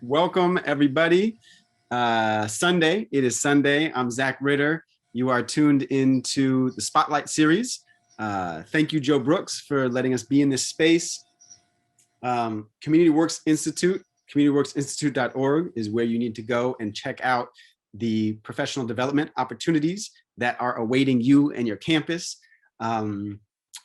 Welcome, everybody. Sunday, it is Sunday. I'm Zach Ritter. You are tuned into the Spotlight series. Thank you, Joe Brooks, for letting us be in this space. Community Works Institute, communityworksinstitute.org is where you need to go and check out the professional development opportunities that are awaiting you and your campus. I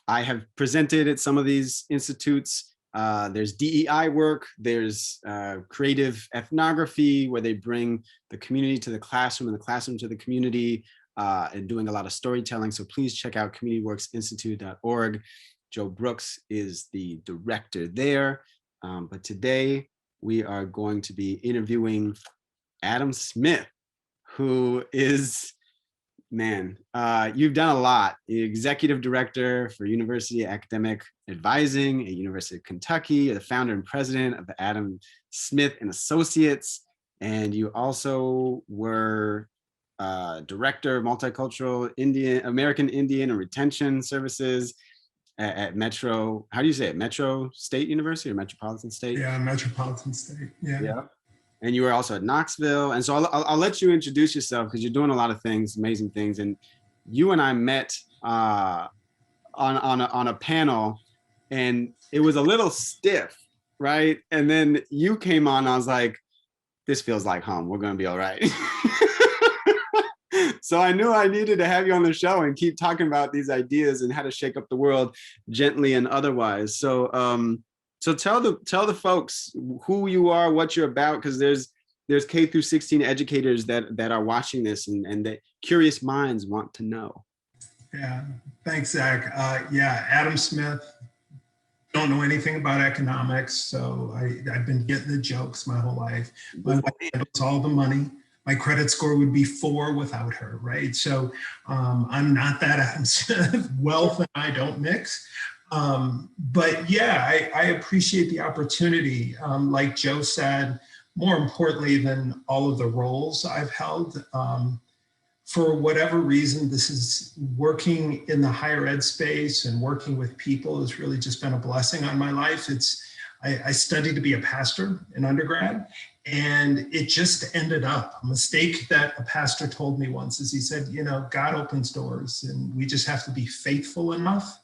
have presented at some of these institutes. There's DEI work, there's creative ethnography, where they bring the community to the classroom and the classroom to the community, and doing a lot of storytelling. So please check out communityworksinstitute.org. Joe Brooks is the director there. But today we are going to be interviewing Adam Smith, who is, man, you've done a lot. Executive director for University Academic Advising at University of Kentucky. You're the founder and president of the Adam Smith and Associates. And you also were director of multicultural American Indian and retention services at Metro, how do you say it? Metro State University or Metropolitan State? Yeah, Metropolitan State, yeah. And you were also at Knoxville. And so I'll let you introduce yourself because you're doing a lot of things, amazing things. And you and I met on a panel and it was a little stiff, right? And then you came on, I was like, this feels like home. We're gonna be all right. So I knew I needed to have you on the show and keep talking about these ideas and how to shake up the world gently and otherwise. So so tell the folks who you are, what you're about, because there's K through 16 educators that are watching this and that curious minds want to know. Yeah, thanks, Zach. Yeah, Adam Smith. Don't know anything about economics, so I've been getting the jokes my whole life. My wife handles all the money. My credit score would be 4 without her, right? So I'm not that Adam Smith. Wealth and I don't mix. But yeah, I appreciate the opportunity. Like Joe said, more importantly than all of the roles I've held, for whatever reason, this is working in the higher ed space and working with people has really just been a blessing on my life. I studied to be a pastor in undergrad, and it just ended up. A mistake that a pastor told me once is he said, you know, God opens doors and we just have to be faithful enough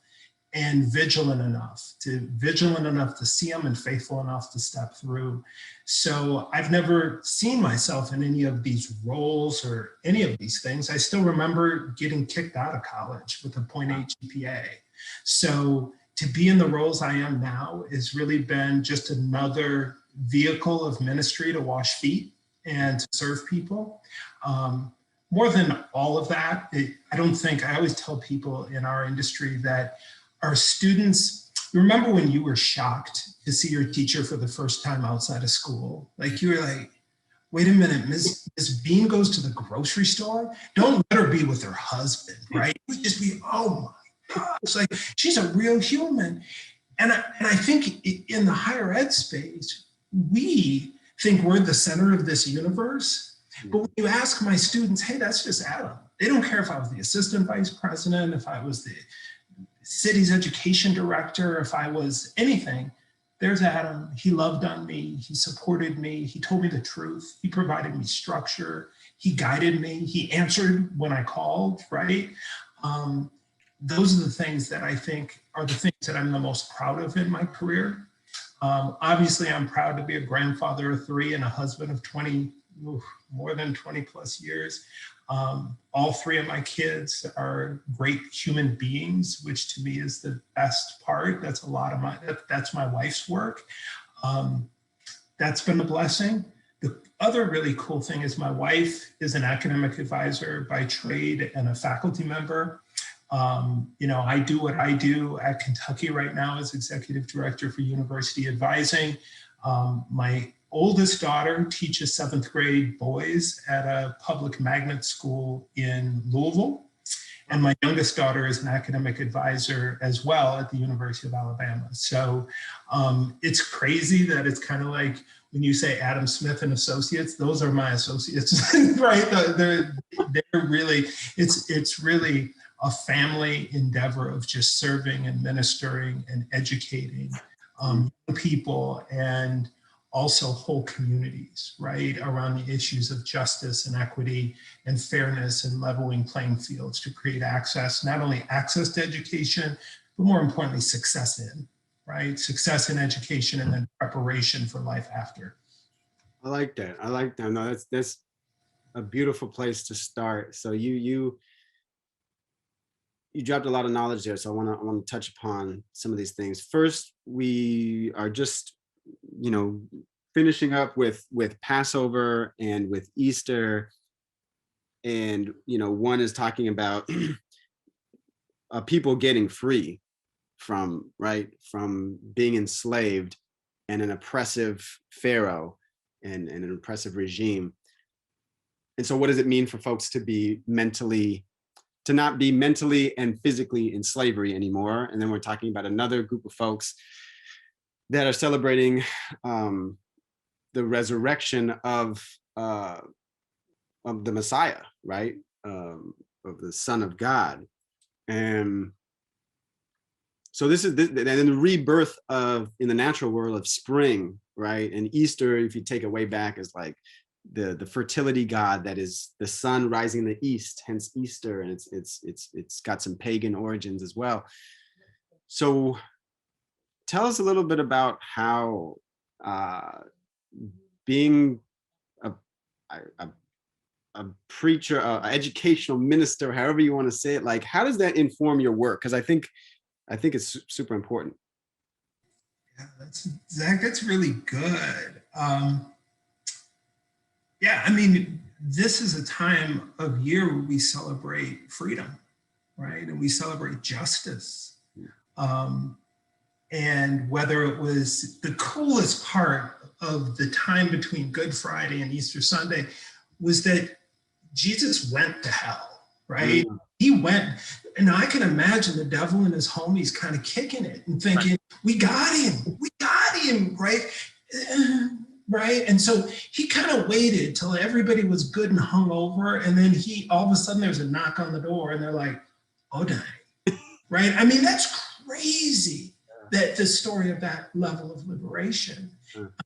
and vigilant enough to see them and faithful enough to step through. So I've never seen myself in any of these roles or any of these things. I still remember getting kicked out of college with a 0.8 GPA. So to be in the roles I am now has really been just another vehicle of ministry to wash feet and to serve people. More than all of that, I always tell people in our industry that our students, remember when you were shocked to see your teacher for the first time outside of school? Like you were like, wait a minute, Ms. Bean goes to the grocery store? Don't let her be with her husband, right? It would just be, oh my God, it's like, she's a real human. And I think in the higher ed space, we think we're the center of this universe. But when you ask my students, hey, that's just Adam. They don't care if I was the assistant vice president, if I was the city's education director, if I was anything. There's Adam. He loved on me. He supported me. He told me the truth. He provided me structure. He guided me. He answered when I called, right? Those are the things that I think are the things that I'm the most proud of in my career. Obviously, I'm proud to be a grandfather of 3 and a husband of 20, more than 20 plus years. All 3 of my kids are great human beings, which to me is the best part. That's a lot of that's my wife's work. That's been a blessing. The other really cool thing is my wife is an academic advisor by trade and a faculty member. You know, I do what I do at Kentucky right now as executive director for university advising. My oldest daughter teaches 7th grade boys at a public magnet school in Louisville. And my youngest daughter is an academic advisor as well at the University of Alabama. So it's crazy that it's kind of like when you say Adam Smith and Associates, those are my associates, right? They're really, it's really a family endeavor of just serving and ministering and educating people. And also whole communities, right, around the issues of justice and equity and fairness and leveling playing fields to create access, not only access to education, but more importantly, success in, right? Success in education and then preparation for life after. I like that. I like that. No, that's a beautiful place to start. So you dropped a lot of knowledge there. So I want to touch upon some of these things. First, we are just, finishing up with Passover and with Easter. And, one is talking about people getting free from being enslaved and an oppressive Pharaoh and an oppressive regime. And so what does it mean for folks to not be mentally and physically in slavery anymore? And then we're talking about another group of folks that are celebrating the resurrection of the Messiah, right? Of the Son of God. And so and then the rebirth in the natural world of spring, right? And Easter, if you take it way back, is like the fertility god that is the sun rising in the east, hence Easter, and it's got some pagan origins as well. So tell us a little bit about how being a preacher, an educational minister, however you want to say it, like how does that inform your work? Because I think it's super important. Yeah, Zach, that's really good. Yeah, I mean, this is a time of year where we celebrate freedom, right? And we celebrate justice. And whether it was the coolest part of the time between Good Friday and Easter Sunday was that Jesus went to hell, right? Mm. He went, and I can imagine the devil and his homies kind of kicking it and thinking, right. we got him, right? Right. And so he kind of waited till everybody was good and hung over. And then all of a sudden there's a knock on the door and they're like, oh, dang. Right. I mean, that's crazy that the story of that level of liberation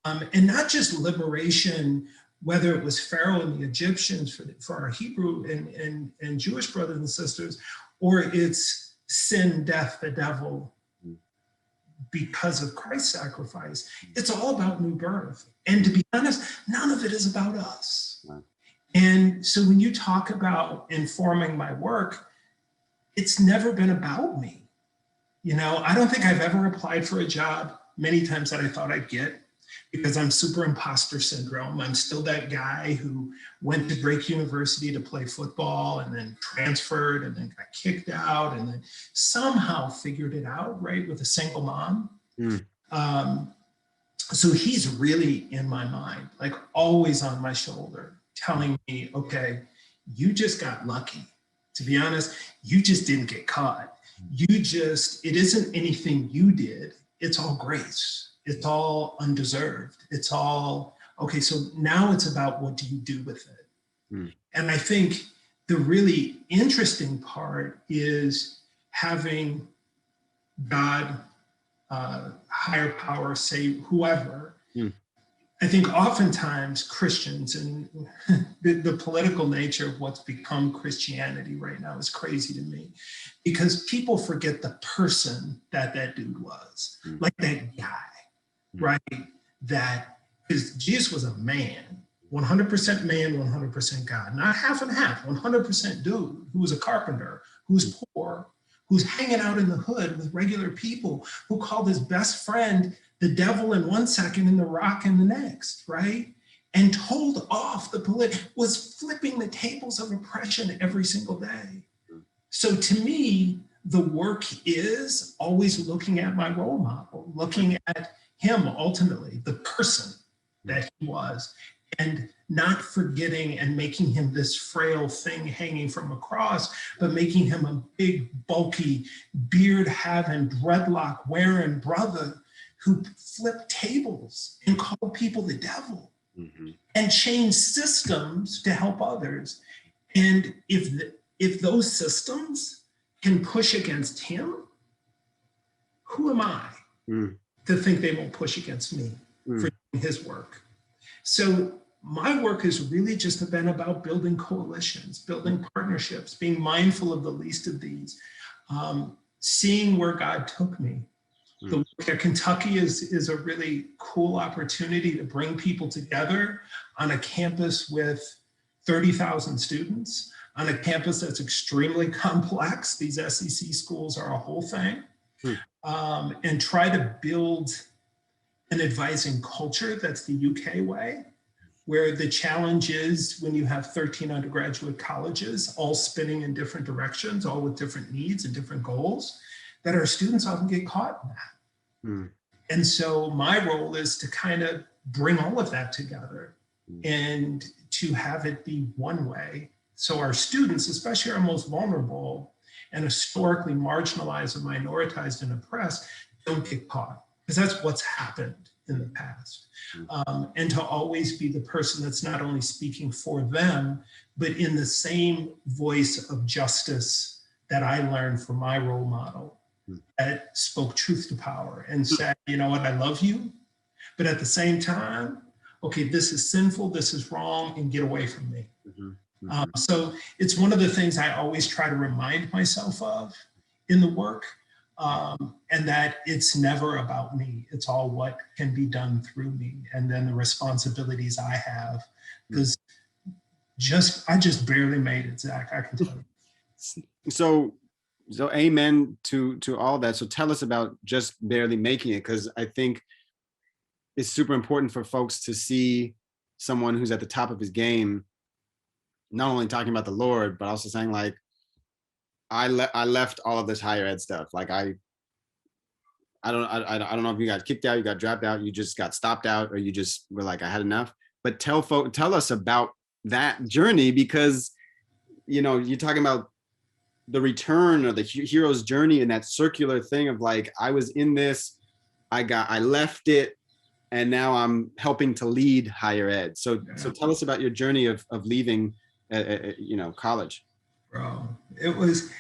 and not just liberation, whether it was Pharaoh and the Egyptians for our Hebrew and Jewish brothers and sisters, or it's sin, death, the devil, because of Christ's sacrifice. It's all about new birth. And to be honest, none of it is about us. Right. And so when you talk about informing my work, it's never been about me. I don't think I've ever applied for a job many times that I thought I'd get because I'm super imposter syndrome. I'm still that guy who went to Drake University to play football and then transferred and then got kicked out and then somehow figured it out, right, with a single mom. So he's really in my mind, like always on my shoulder, telling me, okay, you just got lucky. To be honest, you just didn't get caught. It isn't anything you did. It's all grace. It's all undeserved. It's all, okay, so now it's about what do you do with it? And I think the really interesting part is having God, higher power, say whoever. I think oftentimes Christians and the political nature of what's become Christianity right now is crazy to me because people forget the person that dude was, like that guy, right? Because Jesus was a man, 100% man, 100% God, not half and half, 100% dude who was a carpenter, who's poor, who's hanging out in the hood with regular people, who called his best friend the devil in one second and the rock in the next, right? And told off was flipping the tables of oppression every single day. So to me, the work is always looking at my role model, looking at him ultimately, the person that he was, and not forgetting and making him this frail thing hanging from a cross, but making him a big, bulky, beard-having, dreadlock-wearing brother who flipped tables and called people the devil and changed systems to help others. And if those systems can push against him, who am I to think they won't push against me for his work. So my work has really just been about building coalitions, building partnerships, being mindful of the least of these, seeing where God took me. The work at Kentucky is a really cool opportunity to bring people together on a campus with 30,000 students, on a campus that's extremely complex. These SEC schools are a whole thing, and try to build an advising culture that's the UK way, where the challenge is when you have 13 undergraduate colleges, all spinning in different directions, all with different needs and different goals, that our students often get caught in that. And so my role is to kind of bring all of that together and to have it be one way. So our students, especially our most vulnerable and historically marginalized and minoritized and oppressed, don't get caught, because that's what's happened in the past. And to always be the person that's not only speaking for them, but in the same voice of justice that I learned from my role model, that spoke truth to power and said, you know what, I love you, but at the same time, okay, this is sinful, this is wrong, and get away from me. So it's one of the things I always try to remind myself of in the work, and that it's never about me. It's all what can be done through me, and then the responsibilities I have, because I just barely made it, Zach, I can tell you. So amen to all that. So tell us about just barely making it, because I think it's super important for folks to see someone who's at the top of his game, not only talking about the Lord, but also saying like, I left all of this higher ed stuff. Like I don't know if you got kicked out, you got dropped out, you just got stopped out, or you just were like, I had enough. But tell us about that journey, because you're talking about the return or the hero's journey and that circular thing of like, I was in this, I left it, and now I'm helping to lead higher ed. So tell us about your journey of leaving college. Bro, it was,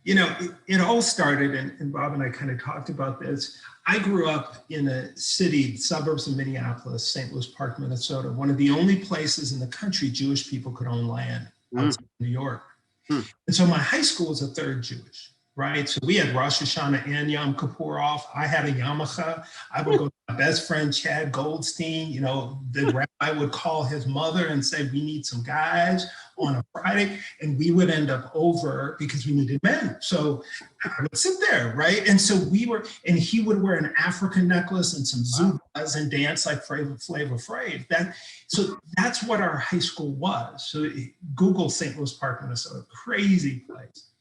it all started, and Bob and I kind of talked about this. I grew up in a city, suburbs of Minneapolis, St. Louis Park, Minnesota, one of the only places in the country Jewish people could own land outside New York. And so my high school was a third Jewish, right? So we had Rosh Hashanah and Yom Kippur off. I had a yarmulke. I would go to my best friend, Chad Goldstein. The rabbi would call his mother and say, we need some guys on a Friday. And we would end up over because we needed men. So I would sit there, right? And so and he would wear an African necklace and some zubas and dance like Flavor Flav. So that's what our high school was. So Google St. Louis Park, Minnesota, crazy place.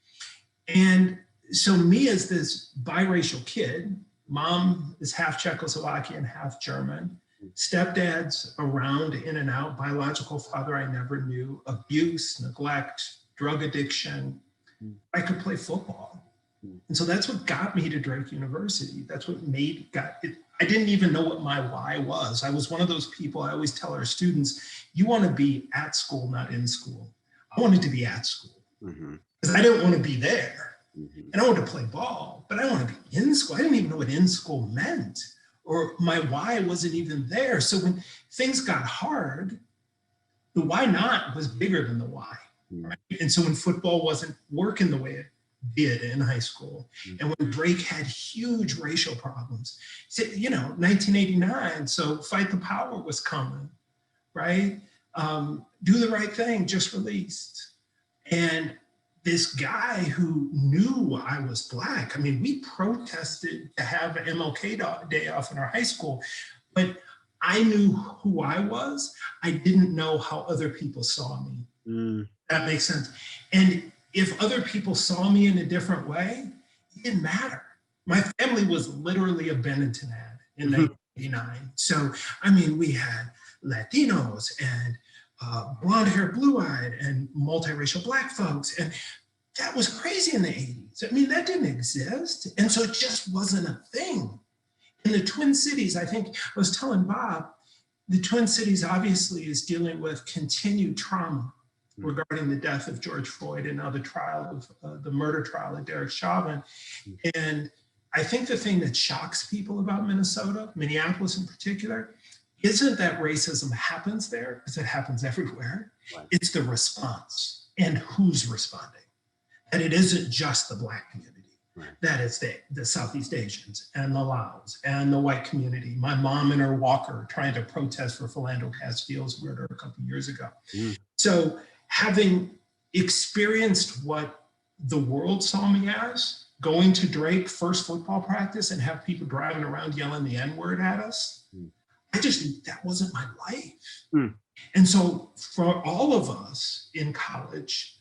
And so me as this biracial kid, mom is half Czechoslovakian, half German, stepdad's around, in and out, biological father I never knew, abuse, neglect, drug addiction. I could play football. And so that's what got me to Drake University. That's what I didn't even know what my why was. I was one of those people, I always tell our students, you want to be at school, not in school. I wanted to be at school because I didn't want to be there. And I wanted to play ball, but I don't want to be in school. I didn't even know what in school meant, or my why wasn't even there. So when things got hard, the why not was bigger than the why. Right? And so when football wasn't working the way it did in high school, and when Drake had huge racial problems, 1989, so Fight the Power was coming, right? Do the Right Thing just released. And this guy who knew I was Black, I mean, we protested to have MLK Day off in our high school, but I knew who I was. I didn't know how other people saw me. That makes sense. And if other people saw me in a different way, it didn't matter. My family was literally a Benetton ad in 1989. So, I mean, we had Latinos and blonde hair, blue-eyed, and multiracial Black folks. And that was crazy in the 80s. I mean, that didn't exist. And so it just wasn't a thing. In the Twin Cities, I think I was telling Bob, the Twin Cities obviously is dealing with continued trauma regarding the death of George Floyd and now the trial of the murder trial of Derek Chauvin. And I think the thing that shocks people about Minnesota, Minneapolis in particular, isn't that racism happens there, because it happens everywhere. Right. It's the response and who's responding. And it isn't just the Black community. Right. That is the Southeast Asians and the Laos and the white community. My mom in her walker trying to protest for Philando Castile's murder a couple of years ago. So having experienced what the world saw me as, going to Drake first football practice and have people driving around yelling the N-word at us, that wasn't my life. And so for all of us in college,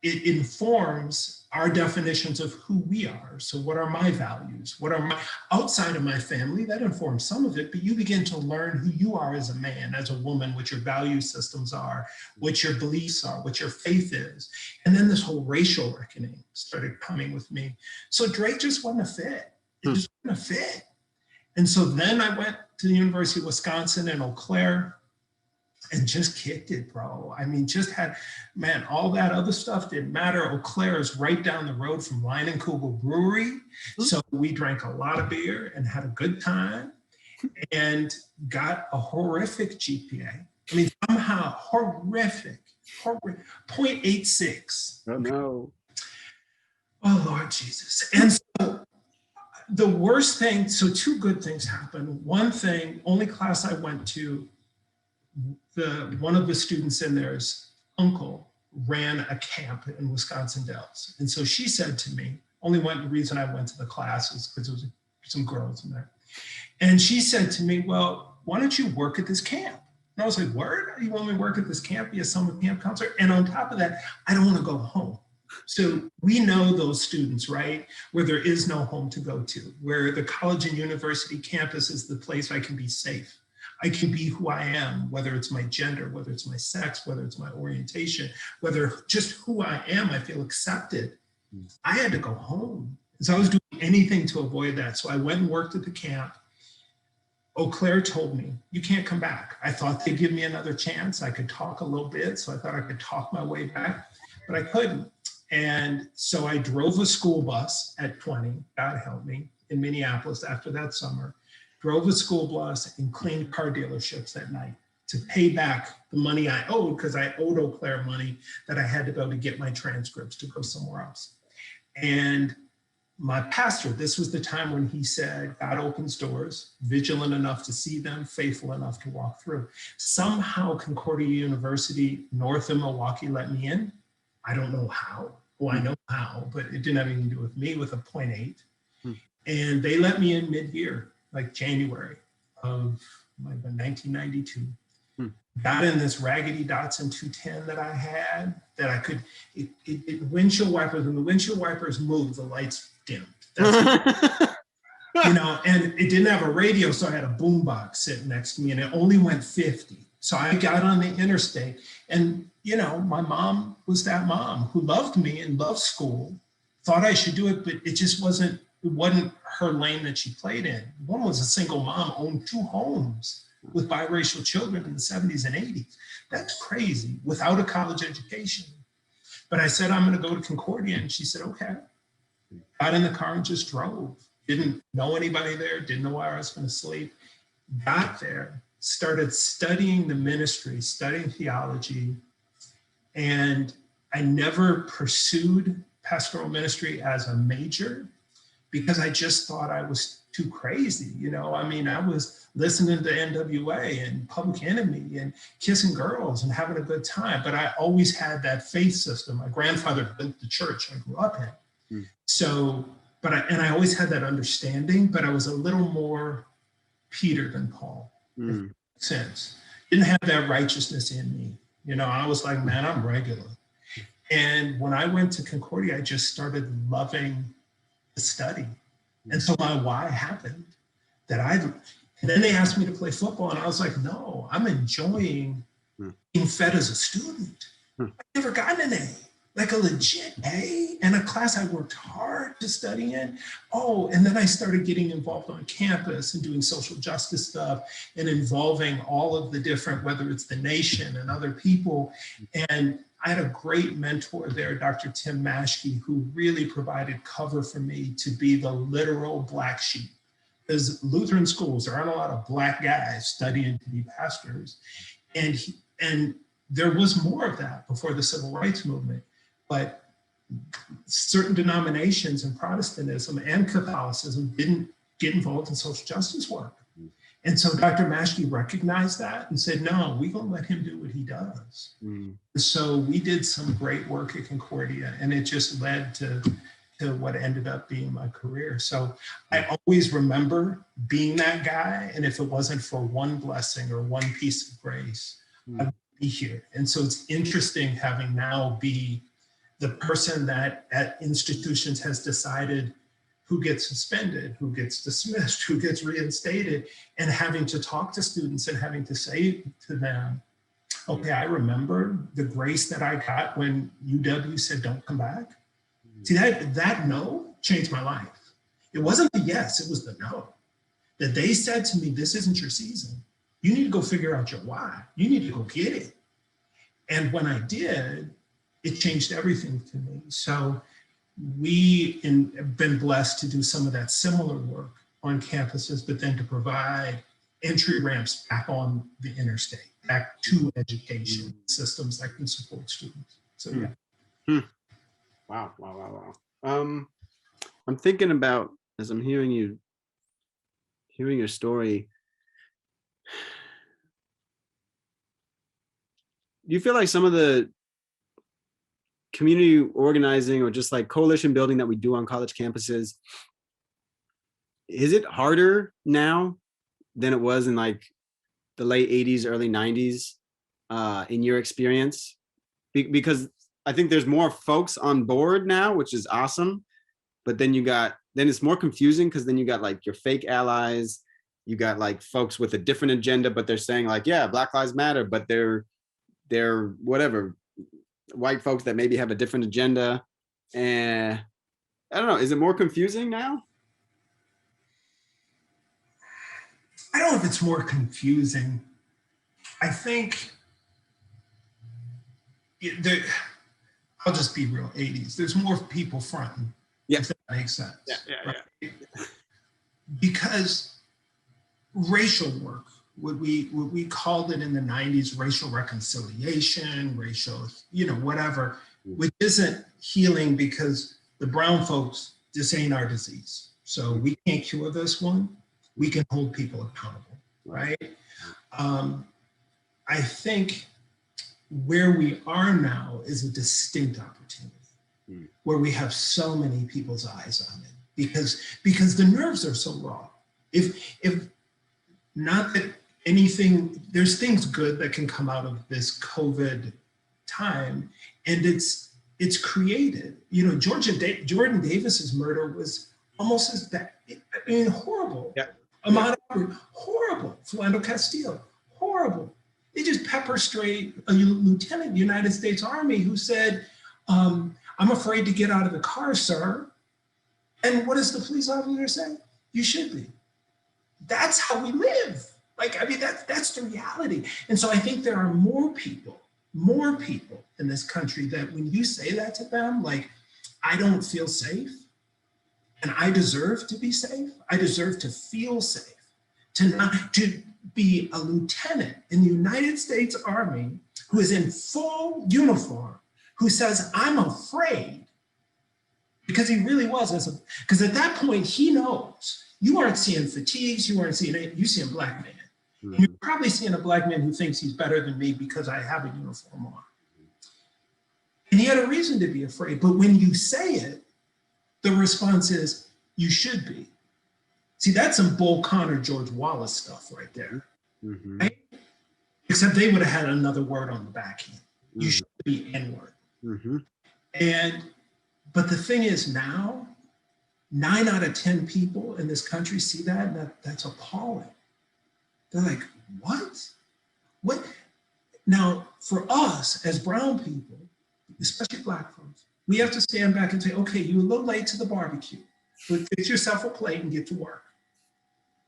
it informs our definitions of who we are. So what are my values? What are my, outside of my family, that informs some of it, but you begin to learn who you are as a man, as a woman, what your value systems are, what your beliefs are, what your faith is. And then this whole racial reckoning started coming with me. So Drake just wasn't a fit. It just wasn't a fit. And so then I went to the University of Wisconsin in Eau Claire and just kicked it, bro. I mean, just had, man, all that other stuff didn't matter. Eau Claire is right down the road from Leinenkugel Brewery. So we drank a lot of beer and had a good time and got a horrific GPA. I mean, somehow horrific, 0.86. Oh, no. Oh, Lord Jesus. And so the worst thing, so two good things happened. One thing, only class I went to, one of the students in there's uncle ran a camp in Wisconsin Dells. And so she said to me, the reason I went to the class is because there was some girls in there. And she said to me, well, why don't you work at this camp? And I was like, word? You want me to work at this camp, be a summer camp counselor? And on top of that, I don't want to go home. So we know those students, right? Where there is no home to go to, where the college and university campus is the place I can be safe. I can be who I am, whether it's my gender, whether it's my sex, whether it's my orientation, whether just who I am, I feel accepted. I had to go home. So I was doing anything to avoid that. So I went and worked at the camp. Eau Claire told me, you can't come back. I thought they'd give me another chance. I could talk a little bit. So I thought I could talk my way back, but I couldn't. And so I drove a school bus at 20, God help me, in Minneapolis after that summer, drove a school bus and cleaned car dealerships at night to pay back the money I owed, because I owed Eau Claire money that I had to go to get my transcripts to go somewhere else. And my pastor, this was the time when he said, God opens doors, vigilant enough to see them, faithful enough to walk through. Somehow Concordia University, north of Milwaukee, let me in. I don't know how. Well, I know how, but it didn't have anything to do with me, with a 0.8. And they let me in mid-year, like January of 1992. Got in this raggedy Datsun 210 that I had, that I could, windshield wipers, when the windshield wipers moved, the lights dimmed. That's you know, and it didn't have a radio, so I had a boombox sitting next to me, and it only went 50. So I got on the interstate, and you know, my mom was that mom who loved me and loved school, thought I should do it, but it just wasn't her lane that she played in. One was a single mom, owned 2 homes with biracial children in the 70s and 80s. That's crazy, without a college education. But I said, I'm gonna go to Concordia, and she said, okay. Got in the car and just drove. Didn't know anybody there, didn't know where I was gonna sleep. Got there, started studying the ministry, studying theology, and I never pursued pastoral ministry as a major because I just thought I was too crazy. You know, I mean, I was listening to NWA and Public Enemy and kissing girls and having a good time, but I always had that faith system. My grandfather built the church I grew up in. So, I always had that understanding, but I was a little more Peter than Paul, if that makes sense. Didn't have that righteousness in me. You know, I was like, man, I'm regular. And when I went to Concordia, I just started loving the study. And so my why happened and then they asked me to play football, and I was like, no, I'm enjoying being fed as a student. I've never gotten an A, like a legit A, in a class I worked hard to study in. Oh, and then I started getting involved on campus and doing social justice stuff and involving all of the different, whether it's the nation and other people. And I had a great mentor there, Dr. Tim Maschke, who really provided cover for me to be the literal black sheep. because Lutheran schools, there aren't a lot of Black guys studying to be pastors. And there was more of that before the civil rights movement. But certain denominations in Protestantism and Catholicism didn't get involved in social justice work. And so Dr. Maschke recognized that and said, no, we're going to let him do what he does. So we did some great work at Concordia, and it just led to what ended up being my career. So I always remember being that guy. And if it wasn't for one blessing or one piece of grace, I would be here. And so it's interesting having now be the person that at institutions has decided who gets suspended, who gets dismissed, who gets reinstated, and having to talk to students and having to say to them, okay, I remember the grace that I got when UW said, don't come back. See, that no changed my life. It wasn't the yes, it was the no. That they said to me, this isn't your season. You need to go figure out your why. You need to go get it. And when I did, it changed everything to me. So we have been blessed to do some of that similar work on campuses, but then to provide entry ramps back on the interstate, back to education systems that can support students. So yeah. Wow. I'm thinking about, as I'm hearing your story, do you feel like some of the community organizing or just like coalition building that we do on college campuses, is it harder now than it was in like the late 80s, early 90s, in your experience? Because I think there's more folks on board now, which is awesome. But then then it's more confusing because then you got like your fake allies, you got like folks with a different agenda, but they're saying like, yeah, Black Lives Matter, but they're whatever, white folks that maybe have a different agenda. And I don't know, is it more confusing now? I don't know if it's more confusing. I think I'll just be real, 80s. There's more people fronting, if that makes sense. Yeah. Because racial work, what we called it in the 90s, racial reconciliation, racial, whatever, which isn't healing because the brown folks, this ain't our disease. So we can't cure this one. We can hold people accountable, right? I think where we are now is a distinct opportunity where we have so many people's eyes on it because the nerves are so raw. If not that anything, there's things good that can come out of this COVID time, and it's created. Jordan Davis's murder was almost as bad. I mean, horrible. Yeah. Ahmaud Arbery, horrible. Philando Castile, horrible. They just pepper sprayed a lieutenant in the United States Army who said, I'm afraid to get out of the car, sir. And what does the police officer say? You should be. That's how we live. That's the reality. And so I think there are more people in this country that when you say that to them, like, I don't feel safe and I deserve to be safe. I deserve to feel safe, to be a lieutenant in the United States Army who is in full uniform, who says, I'm afraid, because he really was, because at that point he knows you aren't seeing fatigues, you see a Black man. Mm-hmm. You're probably seeing a Black man who thinks he's better than me because I have a uniform on. And he had a reason to be afraid, but when you say it, the response is, you should be. See, that's some Bull Connor, George Wallace stuff right there. Mm-hmm. Right? Except they would have had another word on the back end. Mm-hmm. You should be N-word. Mm-hmm. But the thing is now, 9 out of 10 people in this country see that, and that's appalling. They're like, what? What? Now, for us as brown people, especially Black folks, we have to stand back and say, okay, you're a little late to the barbecue, but fix yourself a plate and get to work,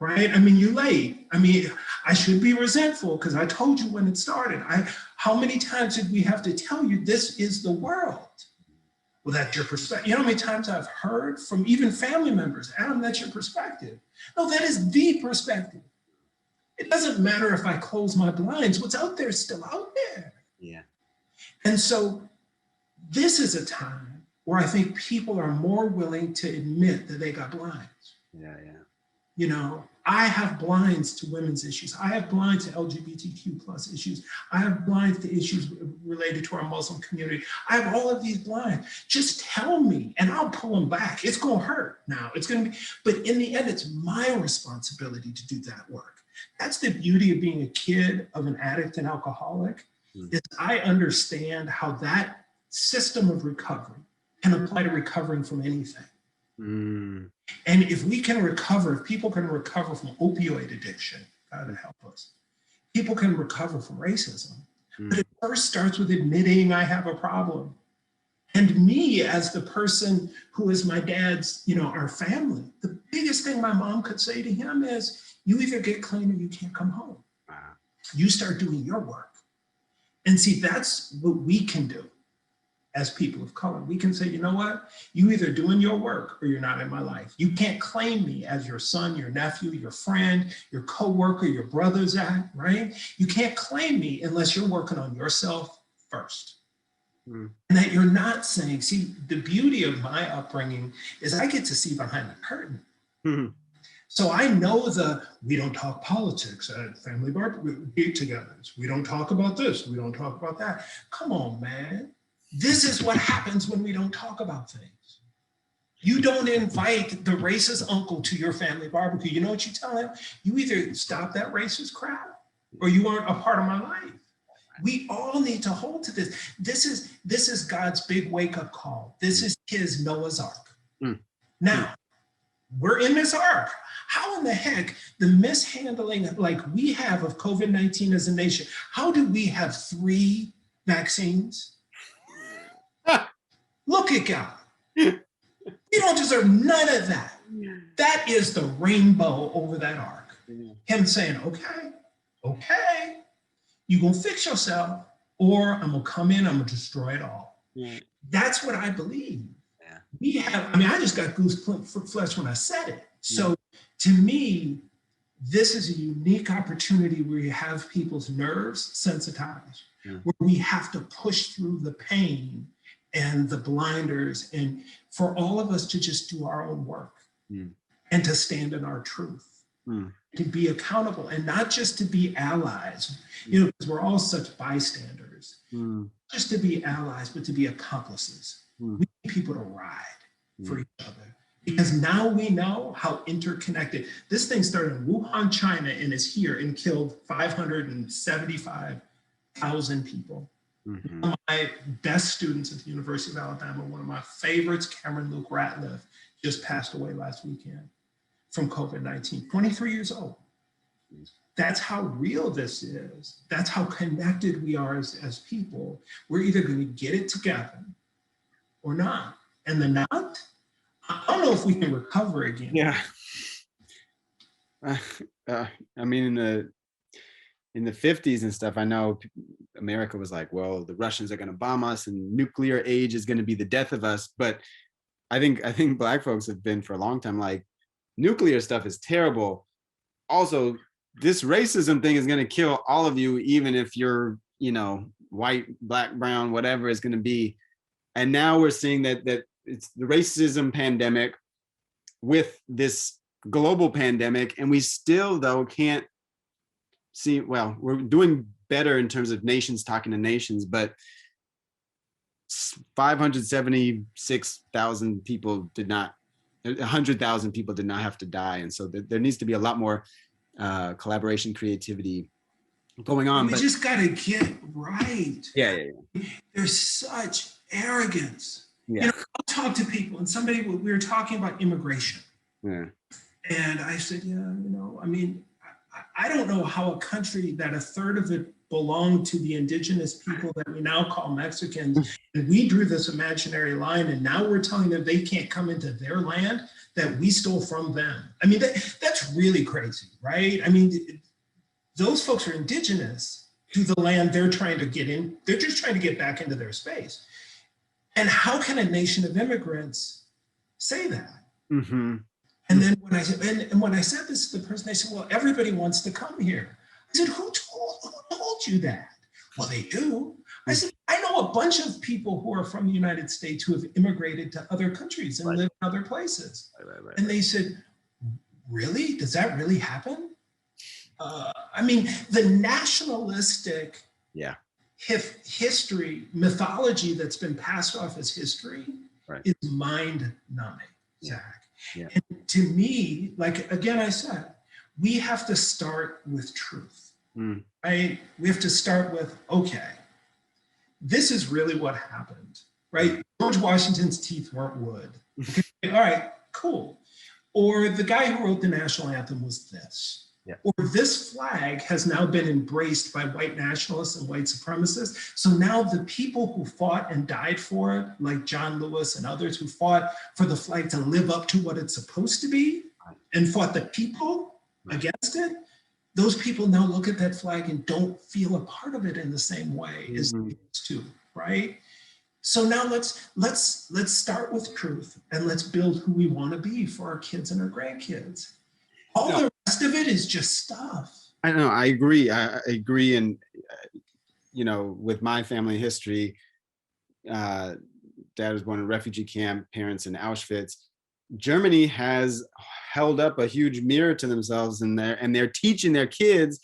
right? I mean, you're late. I mean, I should be resentful because I told you when it started. How many times did we have to tell you this is the world, Well, that's your perspective. You know how many times I've heard from even family members, Adam, that's your perspective. No, that is the perspective. It doesn't matter if I close my blinds, what's out there is still out there. Yeah. And so this is a time where I think people are more willing to admit that they got blinds. Yeah, yeah. You know, I have blinds to women's issues. I have blinds to LGBTQ plus issues. I have blinds to issues related to our Muslim community. I have all of these blinds. Just tell me and I'll pull them back. It's going to hurt now. It's going to be, but in the end, it's my responsibility to do that work. That's the beauty of being a kid of an addict and alcoholic, is I understand how that system of recovery can apply to recovering from anything. And if we can recover, if people can recover from opioid addiction, God help us, people can recover from racism. But it first starts with admitting I have a problem. And me as the person who is my dad's, you know, our family, the biggest thing my mom could say to him is, you either get clean or you can't come home. You start doing your work. And see, that's what we can do as people of color. We can say, you know what? You either doing your work or you're not in my life. You can't claim me as your son, your nephew, your friend, your coworker, your brother, Zach, right? You can't claim me unless you're working on yourself first. And that you're not saying, see, the beauty of my upbringing is I get to see behind the curtain. So I know we don't talk politics at family barbecue get-togethers. We don't talk about this. We don't talk about that. Come on, man. This is what happens when we don't talk about things. You don't invite the racist uncle to your family barbecue. You know what you tell him? You either stop that racist crap or you aren't a part of my life. We all need to hold to this. This is God's big wake-up call. This is his Noah's Ark. Now, we're in this ark. How in the heck the mishandling like we have of COVID-19 as a nation, how do we have 3 vaccines? Look at God. You don't deserve none of that. That is the rainbow over that ark. Him saying, okay, you're going to fix yourself or I'm going to come in, I'm going to destroy it all. That's what I believe. We have, I mean, I just got goosebumps when I said it. So to me, this is a unique opportunity where you have people's nerves sensitized, where we have to push through the pain and the blinders and for all of us to just do our own work and to stand in our truth, to be accountable and not just to be allies, you know, because we're all such bystanders, just to be allies, but to be accomplices. We need people to ride for each other because now we know how interconnected. This thing started in Wuhan, China, and is here and killed 575,000 people. One of my best students at the University of Alabama, one of my favorites, Cameron Luke Ratliff, just passed away last weekend from COVID-19, 23 years old. That's how real this is. That's how connected we are as people. We're either going to get it together or not. And the not, I don't know if we can recover again. Yeah. I mean, in the 50s and stuff, I know America was like, well, the Russians are going to bomb us and nuclear age is going to be the death of us. But I think Black folks have been for a long time like, nuclear stuff is terrible. Also, this racism thing is going to kill all of you, even if you're, you know, white, black, brown, whatever it's going to be. And now we're seeing that it's the racism pandemic with this global pandemic, and we still, though, can't see, well, we're doing better in terms of nations talking to nations, but 576,000 people did not, 100,000 people did not have to die. And so there needs to be a lot more collaboration, creativity going on. We just got to get right. Yeah. There's such arrogance. Yeah. You know, I'll talk to people and we were talking about immigration. Yeah. And I said, yeah, you know, I mean, I don't know how a country that a third of it belonged to the indigenous people that we now call Mexicans, and we drew this imaginary line, and now we're telling them they can't come into their land that we stole from them. I mean, that's really crazy, right? I mean, those folks are indigenous to the land they're trying to get in. They're just trying to get back into their space. And how can a nation of immigrants say that? Mm-hmm. And then when I said this to the person, they said, well, everybody wants to come here. I said, who told you that? Well, they do. I said, I know a bunch of people who are from the United States who have immigrated to other countries and live in other places. Right. And they said, really? Does that really happen? I mean, the nationalistic history, mythology that's been passed off as history is mind-numbing, Zach. Yeah. And to me, like, again, I said, we have to start with truth, right? We have to start with, okay, this is really what happened, right? George Washington's teeth weren't wood. Okay? All right, cool. Or the guy who wrote the national anthem was this. Yeah. Or this flag has now been embraced by white nationalists and white supremacists. So now the people who fought and died for it, like John Lewis and others who fought for the flag to live up to what it's supposed to be and fought the people against it, those people now look at that flag and don't feel a part of it in the same way as they used to, right? So now let's start with truth and let's build who we want to be for our kids and our grandkids. All the rest of it is just stuff. I know, I agree. I agree. And, you know, with my family history, dad was born in a refugee camp, parents in Auschwitz. Germany has held up a huge mirror to themselves and they're teaching their kids,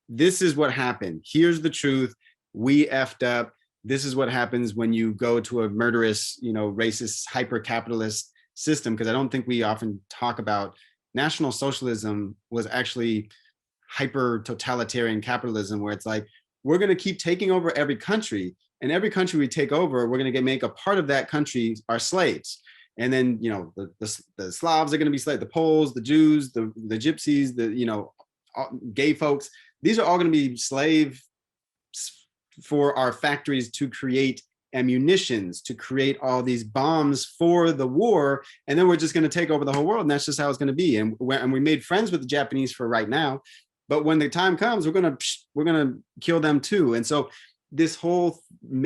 this is what happened. Here's the truth. We effed up. This is what happens when you go to a murderous, you know, racist, hyper-capitalist system. Because I don't think we often talk about National Socialism was actually hyper-totalitarian capitalism, where it's like, we're going to keep taking over every country, and every country we take over, we're going to make a part of that country our slaves. And then, you know, the Slavs are going to be slaves, the Poles, the Jews, the Gypsies, the, you know, gay folks. These are all going to be slaves for our factories to create ammunitions, to create all these bombs for the war, and then we're just going to take over the whole world, and that's just how it's going to be. And we made friends with the Japanese for right now, but when the time comes, we're gonna kill them too. And so this whole,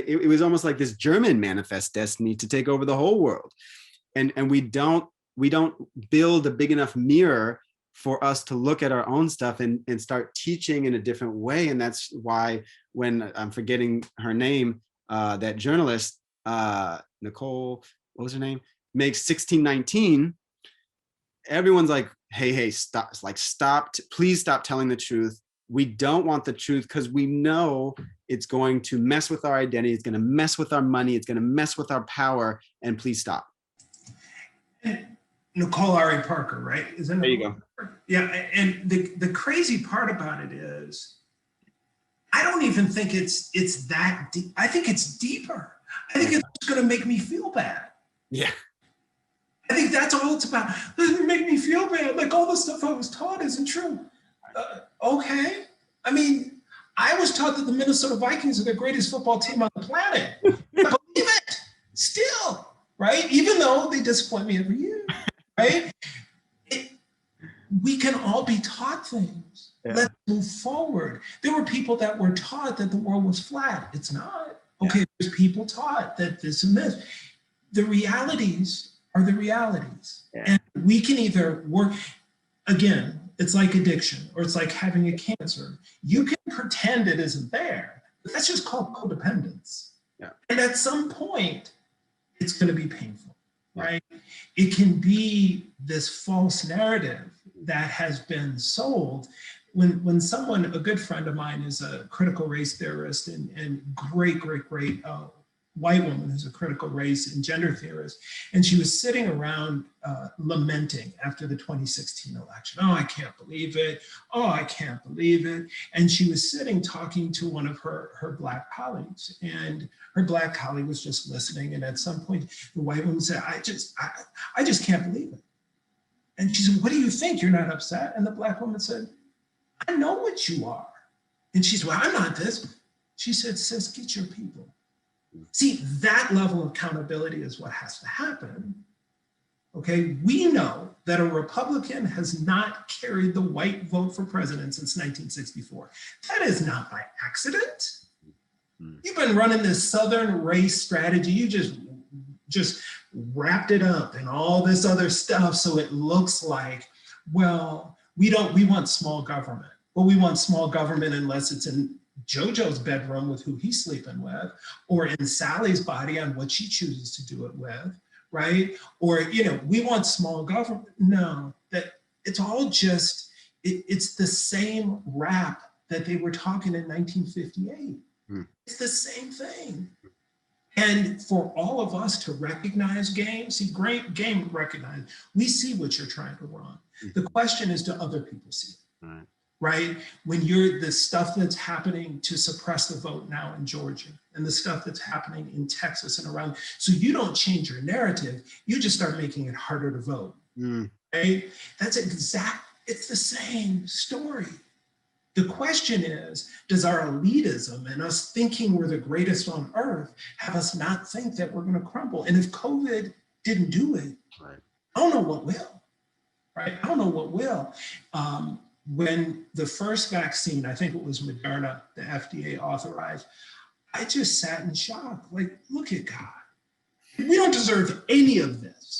it was almost like this German manifest destiny to take over the whole world, and we don't build a big enough mirror for us to look at our own stuff and start teaching in a different way. And that's why, when I'm forgetting her name, that journalist, Nicole, what was her name, makes 1619, everyone's like, hey, stop, please stop telling the truth. We don't want the truth because we know it's going to mess with our identity, it's going to mess with our money, it's going to mess with our power, and please stop. Nicole Ari Parker, right? Isn't it? There you go. Yeah, and the crazy part about it is, I don't even think it's that deep. I think it's deeper. I think it's going to make me feel bad. Yeah. I think that's all it's about. Doesn't make me feel bad. Like, all the stuff I was taught isn't true. Okay. I mean, I was taught that the Minnesota Vikings are the greatest football team on the planet. I believe it still, right? Even though they disappoint me every year, right? We can all be taught things. Yeah. Let's move forward. There were people that were taught that the world was flat. It's not. Okay, yeah. There's people taught that this and this. The realities are the realities. Yeah. And we can either work, again, it's like addiction, or it's like having a cancer. You can pretend it isn't there, but that's just called codependence. Yeah. And at some point, it's going to be painful, right? It can be this false narrative that has been sold. When someone, a good friend of mine is a critical race theorist and great white woman who's a critical race and gender theorist, and she was sitting around lamenting after the 2016 election. Oh, I can't believe it. Oh, I can't believe it. And she was sitting talking to one of her Black colleagues, and her Black colleague was just listening. And at some point, the white woman said, I just can't believe it. And she said, what do you think? You're not upset? And the Black woman said, I know what you are. And she said, well, I'm not this. She said, sis, get your people. See, that level of accountability is what has to happen. Okay, we know that a Republican has not carried the white vote for president since 1964. That is not by accident. You've been running this Southern race strategy. You just just wrapped it up in all this other stuff. So it looks like, well, we want small government. Well, we want small government unless it's in JoJo's bedroom with who he's sleeping with, or in Sally's body on what she chooses to do it with, right? Or, we want small government. No, that it's all just, it's the same rap that they were talking in 1958. It's the same thing. And for all of us to recognize game, game recognize, we see what you're trying to run. The question is, do other people see it? Right? When the stuff that's happening to suppress the vote now in Georgia, and the stuff that's happening in Texas and around, so you don't change your narrative, you just start making it harder to vote. Right? It's the same story. The question is, does our elitism and us thinking we're the greatest on earth have us not think that we're going to crumble? And if COVID didn't do it, right, I don't know what will, right? I don't know what will. When the first vaccine, I think it was Moderna, the FDA authorized, I just sat in shock. Like, look at God. We don't deserve any of this.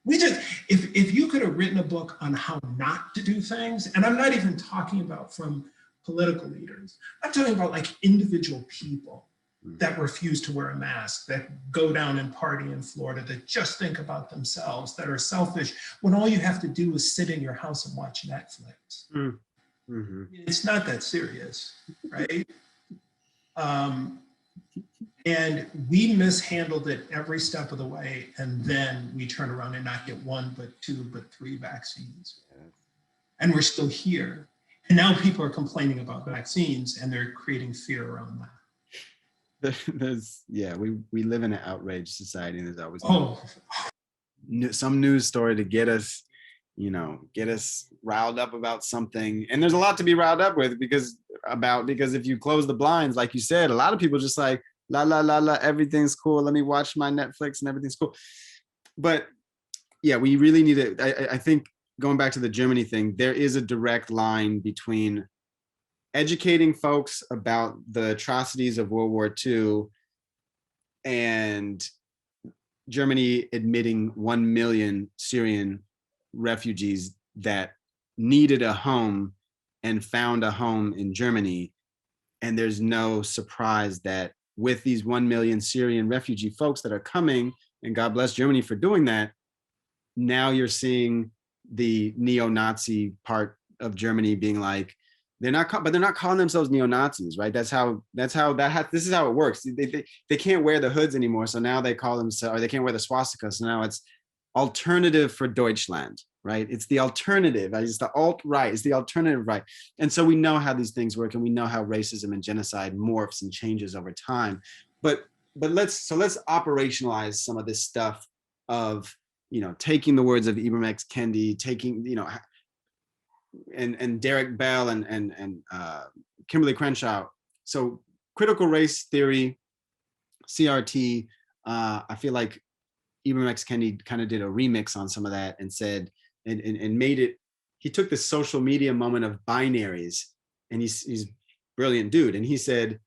If you could have written a book on how not to do things, and I'm not even talking about from political leaders, I'm talking about like individual people that refuse to wear a mask, that go down and party in Florida, that just think about themselves, that are selfish, when all you have to do is sit in your house and watch Netflix. It's not that serious, right? And we mishandled it every step of the way. And then we turn around and not get one, but two, but three vaccines. And we're still here. And now people are complaining about vaccines and they're creating fear around that. We live in an outraged society, and there's always some news story to get us riled up about something. And there's a lot to be riled up with because if you close the blinds, like you said, a lot of people just like, la, la, la, la, everything's cool. Let me watch my Netflix and everything's cool. But yeah, we really need to, I think going back to the Germany thing, there is a direct line between educating folks about the atrocities of World War II and Germany admitting 1 million Syrian refugees that needed a home and found a home in Germany. And there's no surprise that with these 1 million Syrian refugee folks that are coming, and God bless Germany for doing that, now you're seeing the neo-Nazi part of Germany being like, they're not calling themselves neo-Nazis, right? This is how it works. They can't wear the hoods anymore, so now they call themselves, or they can't wear the swastika, so now it's Alternative for Deutschland, right? It's the alternative, it's the alt-right, it's the alternative right. And so we know how these things work, and we know how racism and genocide morphs and changes over time. But let's operationalize some of this stuff of, taking the words of Ibram X. Kendi, taking, and Derek Bell and Kimberly Crenshaw. So critical race theory, CRT, I feel like Ibram X. Kendi kind of did a remix on some of that and said, and made it, he took this social media moment of binaries, and he's a brilliant dude. And he said,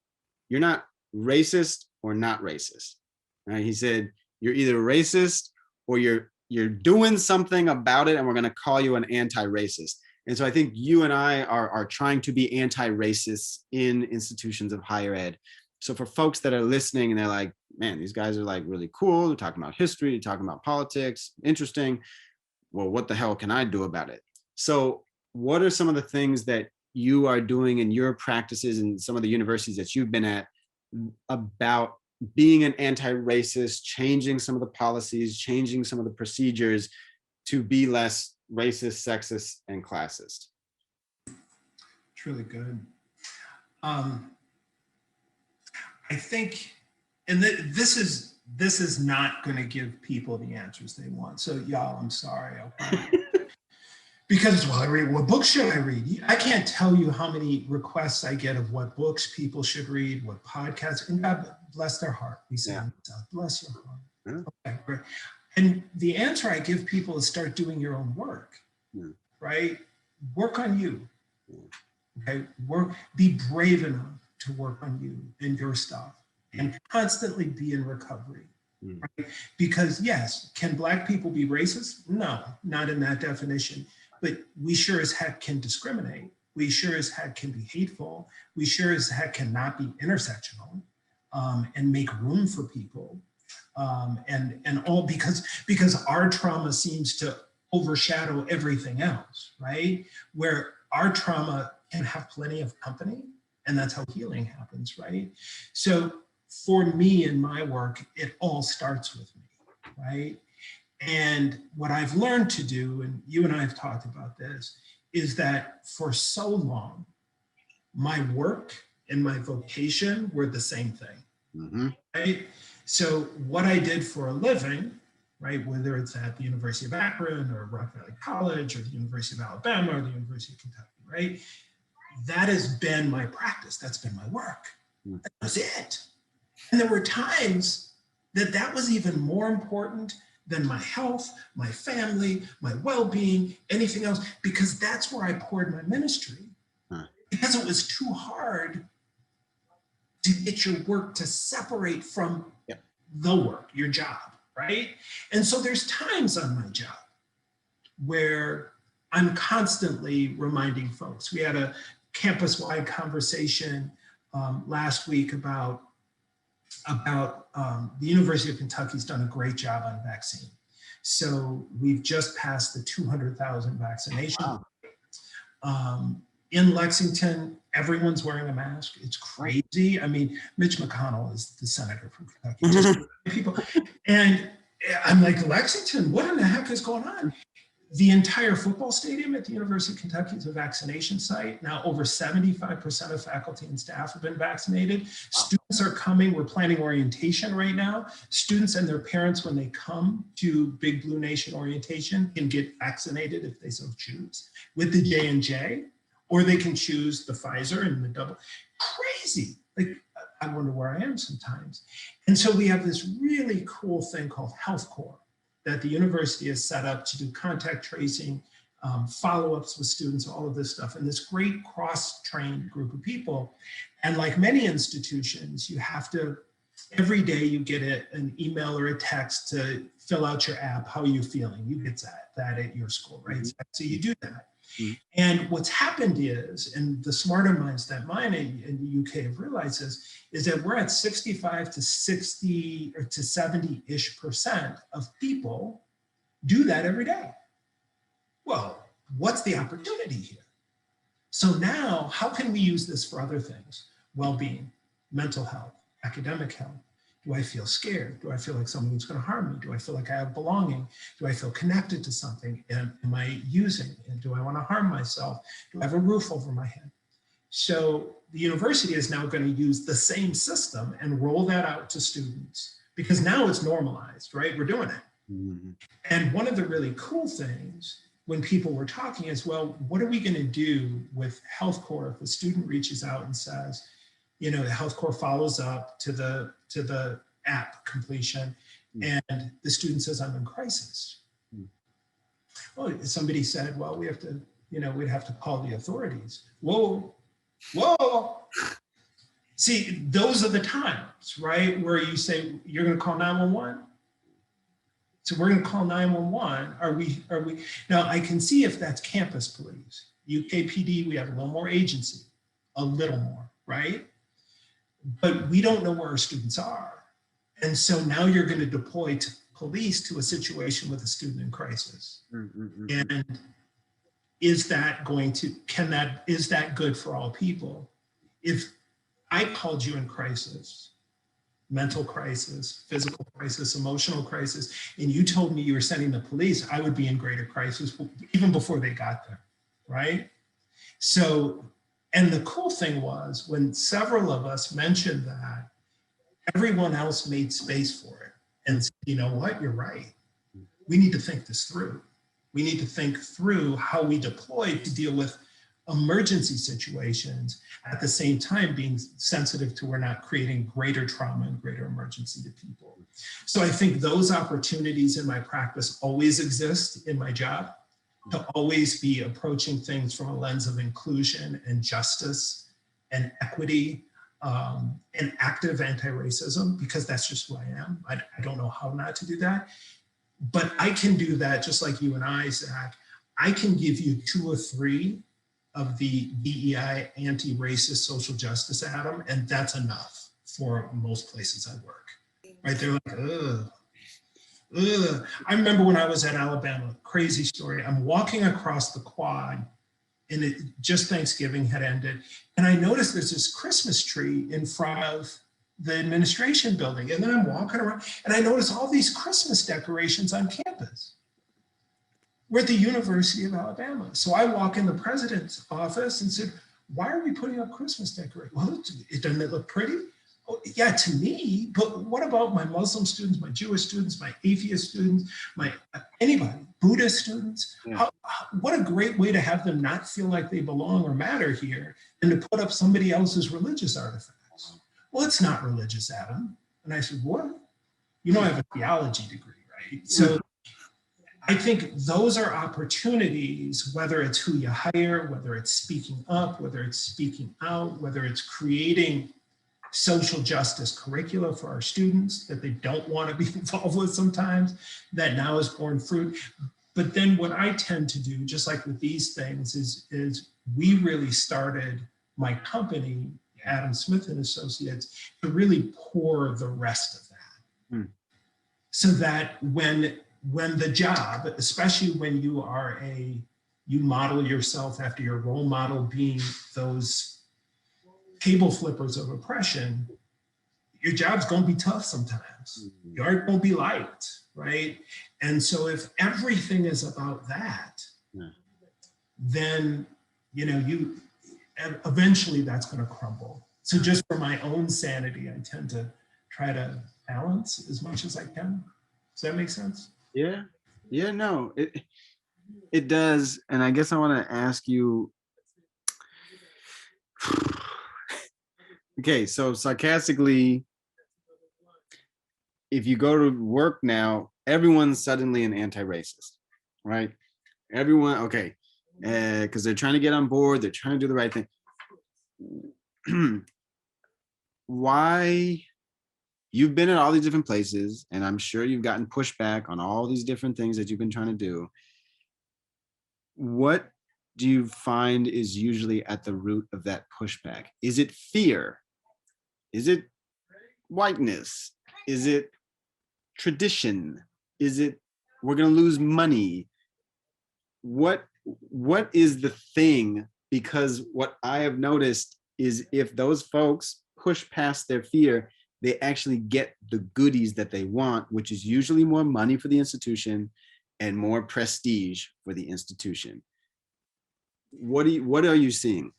you're not racist or not racist, right? He said, you're either racist or you're doing something about it, and we're going to call you an anti-racist. And so I think you and I are trying to be anti-racist in institutions of higher ed. So for folks that are listening and they're like, man, these guys are like really cool, they're talking about history, they're talking about politics, interesting. Well, what the hell can I do about it? So what are some of the things that you are doing in your practices and some of the universities that you've been at about being an anti-racist, changing some of the policies, changing some of the procedures to be less racist, sexist, and classist? It's really good. I think, and this is not going to give people the answers they want. So y'all, I'm sorry. Because I read, what books should I read? I can't tell you how many requests I get of what books people should read, what podcasts, and God bless their heart. We say, bless your heart. Yeah. Okay, great. And the answer I give people is start doing your own work, right? Work on you, okay? Be brave enough to work on you and your stuff, and constantly be in recovery, right? Because yes, can Black people be racist? No, not in that definition, but we sure as heck can discriminate. We sure as heck can be hateful. We sure as heck cannot be intersectional, and make room for people. And all because our trauma seems to overshadow everything else, right? Where our trauma can have plenty of company, and that's how healing happens, right? So for me in my work, it all starts with me, right? And what I've learned to do, and you and I have talked about this, is that for so long, my work and my vocation were the same thing, right? So what I did for a living, right, whether it's at the University of Akron or Rock Valley College or the University of Alabama or the University of Kentucky, right? That has been my practice. That's been my work. That was it. And there were times that that was even more important than my health, my family, my well-being, anything else, because that's where I poured my ministry. Because it was too hard to get your work to separate from the work, your job, right? And so there's times on my job where I'm constantly reminding folks. We had a campus-wide conversation last week about the University of Kentucky's done a great job on vaccine. So we've just passed the 200,000 vaccination. Wow. In Lexington, everyone's wearing a mask. It's crazy. I mean, Mitch McConnell is the senator from Kentucky. Just people, and I'm like, Lexington, what in the heck is going on? The entire football stadium at the University of Kentucky is a vaccination site. Now over 75% of faculty and staff have been vaccinated. Students are coming, we're planning orientation right now. Students and their parents, when they come to Big Blue Nation orientation, can get vaccinated if they so choose with the J&J, or they can choose the Pfizer and the double. Crazy. Like, I wonder where I am sometimes. And so we have this really cool thing called Health Corps that the university has set up to do contact tracing, follow-ups with students, all of this stuff, and this great cross-trained group of people. And like many institutions, you have to, every day you get an email or a text to fill out your app, how are you feeling? You get that at your school, right? So you do that. And what's happened is, and the smarter minds that mine in the UK have realized is that we're at 65 to 60 or to 70-ish% of people do that every day. Well, what's the opportunity here? So now, how can we use this for other things? Well-being, mental health, academic health. Do I feel scared? Do I feel like someone's going to harm me? Do I feel like I have belonging? Do I feel connected to something? Am I using? And do I want to harm myself? Do I have a roof over my head? So the university is now going to use the same system and roll that out to students because now it's normalized, right? We're doing it. And one of the really cool things when people were talking is, well, what are we going to do with Health Corps if a student reaches out and says, you know, the Health Corps follows up to the app completion, and the student says, I'm in crisis. Well, somebody said, well, we have to, you know, we'd have to call the authorities. Whoa. See, those are the times, right, where you say, you're going to call 911? So we're going to call 911. Are we? Now, I can see if that's campus police. UKPD, we have a little more agency, a little more, right? But we don't know where our students are. And so now you're going to deploy to police to a situation with a student in crisis. And is that is that good for all people? If I called you in crisis, mental crisis, physical crisis, emotional crisis, and you told me you were sending the police, I would be in greater crisis even before they got there, right? So, and the cool thing was when several of us mentioned that, everyone else made space for it and said, you know what, you're right. We need to think this through. We need to think through how we deploy to deal with emergency situations, at the same time being sensitive to we're not creating greater trauma and greater emergency to people. So I think those opportunities in my practice always exist in my job, to always be approaching things from a lens of inclusion and justice and equity, and active anti-racism, because that's just who I am. I don't know how not to do that. But I can do that just like you and I, Zach. I can give you 2 or 3 of the DEI anti-racist social justice, Adam, and that's enough for most places I work. Right? They're like, ugh. Ugh. I remember when I was at Alabama, crazy story. I'm walking across the quad, and just Thanksgiving had ended. And I noticed there's this Christmas tree in front of the administration building. And then I'm walking around and I notice all these Christmas decorations on campus. We're at the University of Alabama. So I walk in the president's office and said, why are we putting up Christmas decorations? Well, doesn't it look pretty? Oh, yeah, to me, but what about my Muslim students, my Jewish students, my atheist students, anybody, Buddhist students? Yeah. What a great way to have them not feel like they belong or matter here and to put up somebody else's religious artifacts. Well, it's not religious, Adam. And I said, what? You know, I have a theology degree, right? So I think those are opportunities, whether it's who you hire, whether it's speaking up, whether it's speaking out, whether it's creating social justice curricula for our students that they don't want to be involved with sometimes, that now is borne fruit. But then what I tend to do, just like with these things, is we really started my company, Adam Smith and Associates, to really pour the rest of that. So that when the job, especially when you model yourself after your role model being those table flippers of oppression, your job's gonna be tough sometimes. You aren't gonna be liked, right? And so if everything is about that, then eventually that's gonna crumble. So just for my own sanity, I tend to try to balance as much as I can. Does that make sense? Yeah, no, it does. And I guess I wanna ask you, okay, so sarcastically, if you go to work now, everyone's suddenly an anti-racist, right? Everyone, okay, because they're trying to get on board, they're trying to do the right thing. Why? You've been at all these different places, and I'm sure you've gotten pushback on all these different things that you've been trying to do. What do you find is usually at the root of that pushback? Is it fear? Is it whiteness? Is it tradition? Is it we're gonna lose money? What is the thing? Because what I have noticed is if those folks push past their fear, they actually get the goodies that they want, which is usually more money for the institution and more prestige for the institution. What are you seeing?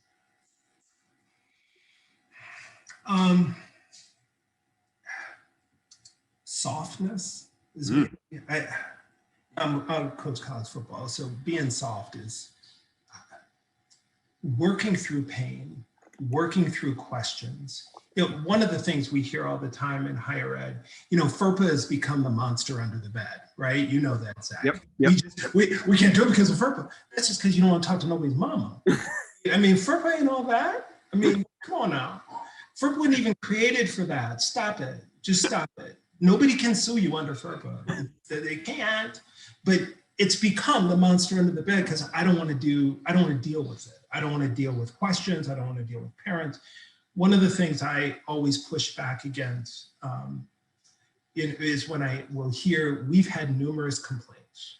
Softness is I coach college football, so being soft is working through pain, working through questions. One of the things we hear all the time in higher ed, FERPA has become the monster under the bed, right? You know that, Zach. Yep. We can't do it because of FERPA. That's just because you don't want to talk to nobody's mama. I mean, FERPA ain't all that. I mean, come on now. FERPA wasn't even created for that. Stop it. Just stop it. Nobody can sue you under FERPA. They can't. But it's become the monster under the bed because I don't want to deal with it. I don't want to deal with questions. I don't want to deal with parents. One of the things I always push back against is when I will hear, we've had numerous complaints.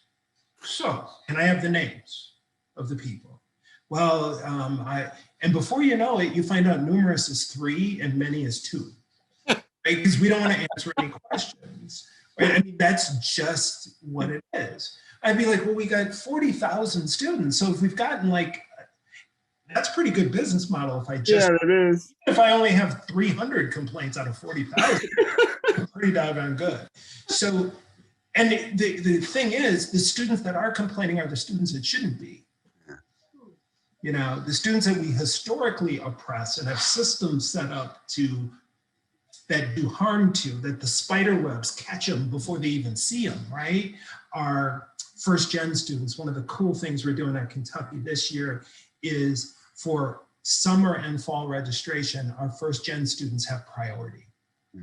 So, and I have the names of the people. Well, and before you know it, you find out numerous is 3 and many is 2. Right? Because we don't want to answer any questions. Right? I mean, that's just what it is. I'd be like, well, we got 40,000 students. So if we've gotten that's a pretty good business model. If I only have 300 complaints out of 40,000, pretty doggone good. So, and the thing is, the students that are complaining are the students that shouldn't be. The students that we historically oppress and have systems set up that do harm to, that the spider webs catch them before they even see them, right? Are first gen students. One of the cool things we're doing at Kentucky this year is for summer and fall registration, our first gen students have priority.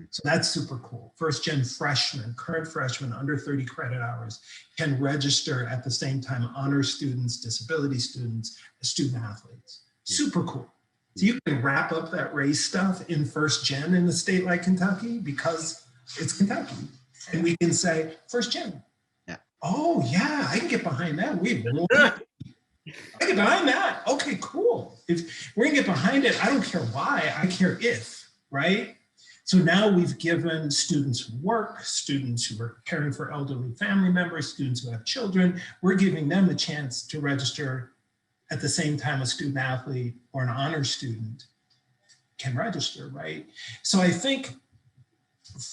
So that's super cool. First gen freshmen, current freshmen under 30 credit hours can register at the same time honor students, disability students, student athletes. Super cool. So you can wrap up that race stuff in first gen in a state like Kentucky because it's Kentucky. And we can say first gen. Yeah. Oh yeah, I can get behind that. I get behind that. Okay, cool. If we're gonna get behind it, I don't care why, I care if, right? So now we've given students who work, students who are caring for elderly family members, students who have children, we're giving them a chance to register at the same time a student athlete or an honor student can register, right? So I think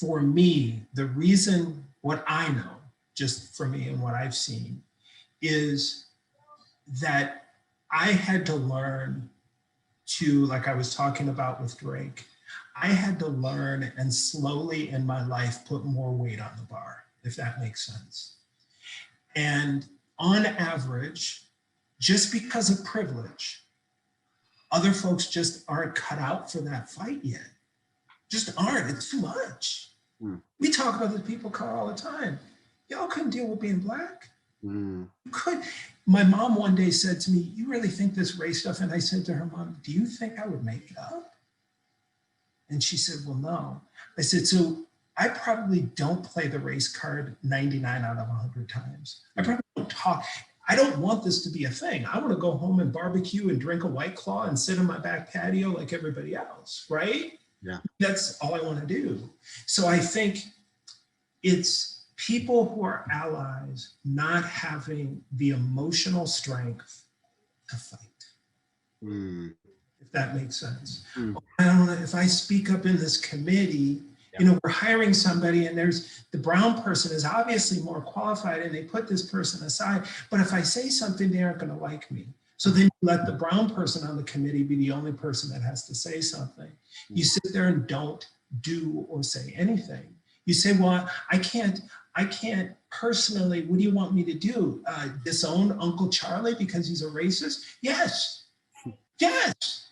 for me, the reason, what I know, just for me and what I've seen, is that I had to learn to, like I was talking about with Drake, I had to learn and slowly in my life put more weight on the bar, if that makes sense. And on average, just because of privilege, other folks just aren't cut out for that fight yet. Just aren't, it's too much. We talk about the people of color all the time. Y'all couldn't deal with being Black. You could. My mom one day said to me, you really think this race stuff? And I said to her, Mom, do you think I would make it up? And she said, well, no. I said, so I probably don't play the race card 99 out of 100 times. I probably don't talk. I don't want this to be a thing. I want to go home and barbecue and drink a White Claw and sit on my back patio like everybody else, right? Yeah. That's all I want to do. So I think it's people who are allies not having the emotional strength to fight. If that makes sense. I don't know if I speak up in this committee, you know, we're hiring somebody and there's the brown person is obviously more qualified and they put this person aside. But if I say something, they aren't going to like me. So then you let the brown person on the committee be the only person that has to say something. You sit there and don't do or say anything. You say, well, I can't personally, what do you want me to do? Disown Uncle Charlie because he's a racist? Yes. Yes.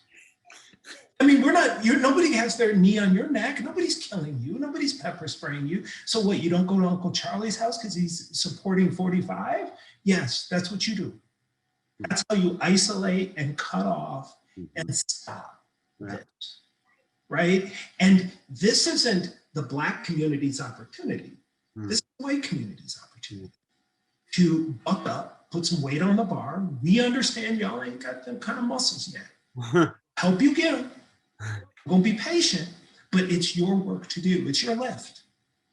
I mean, nobody has their knee on your neck. Nobody's killing you. Nobody's pepper spraying you. So what, you don't go to Uncle Charlie's house because he's supporting 45? Yes, that's what you do. That's how you isolate and cut off and stop this, right? And this isn't the Black community's opportunity. This is the white community's opportunity to buck up, put some weight on the bar. We understand y'all ain't got them kind of muscles yet. Help you get them. We're gonna be patient, but it's your work to do. It's your lift.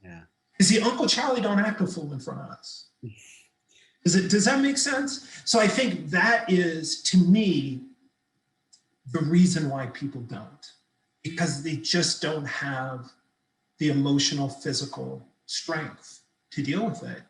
Yeah. Because the Uncle Charlie don't act a fool in front of us. Does that make sense? So I think that is, to me, the reason why people don't, because they just don't have the emotional, physical strength to deal with it.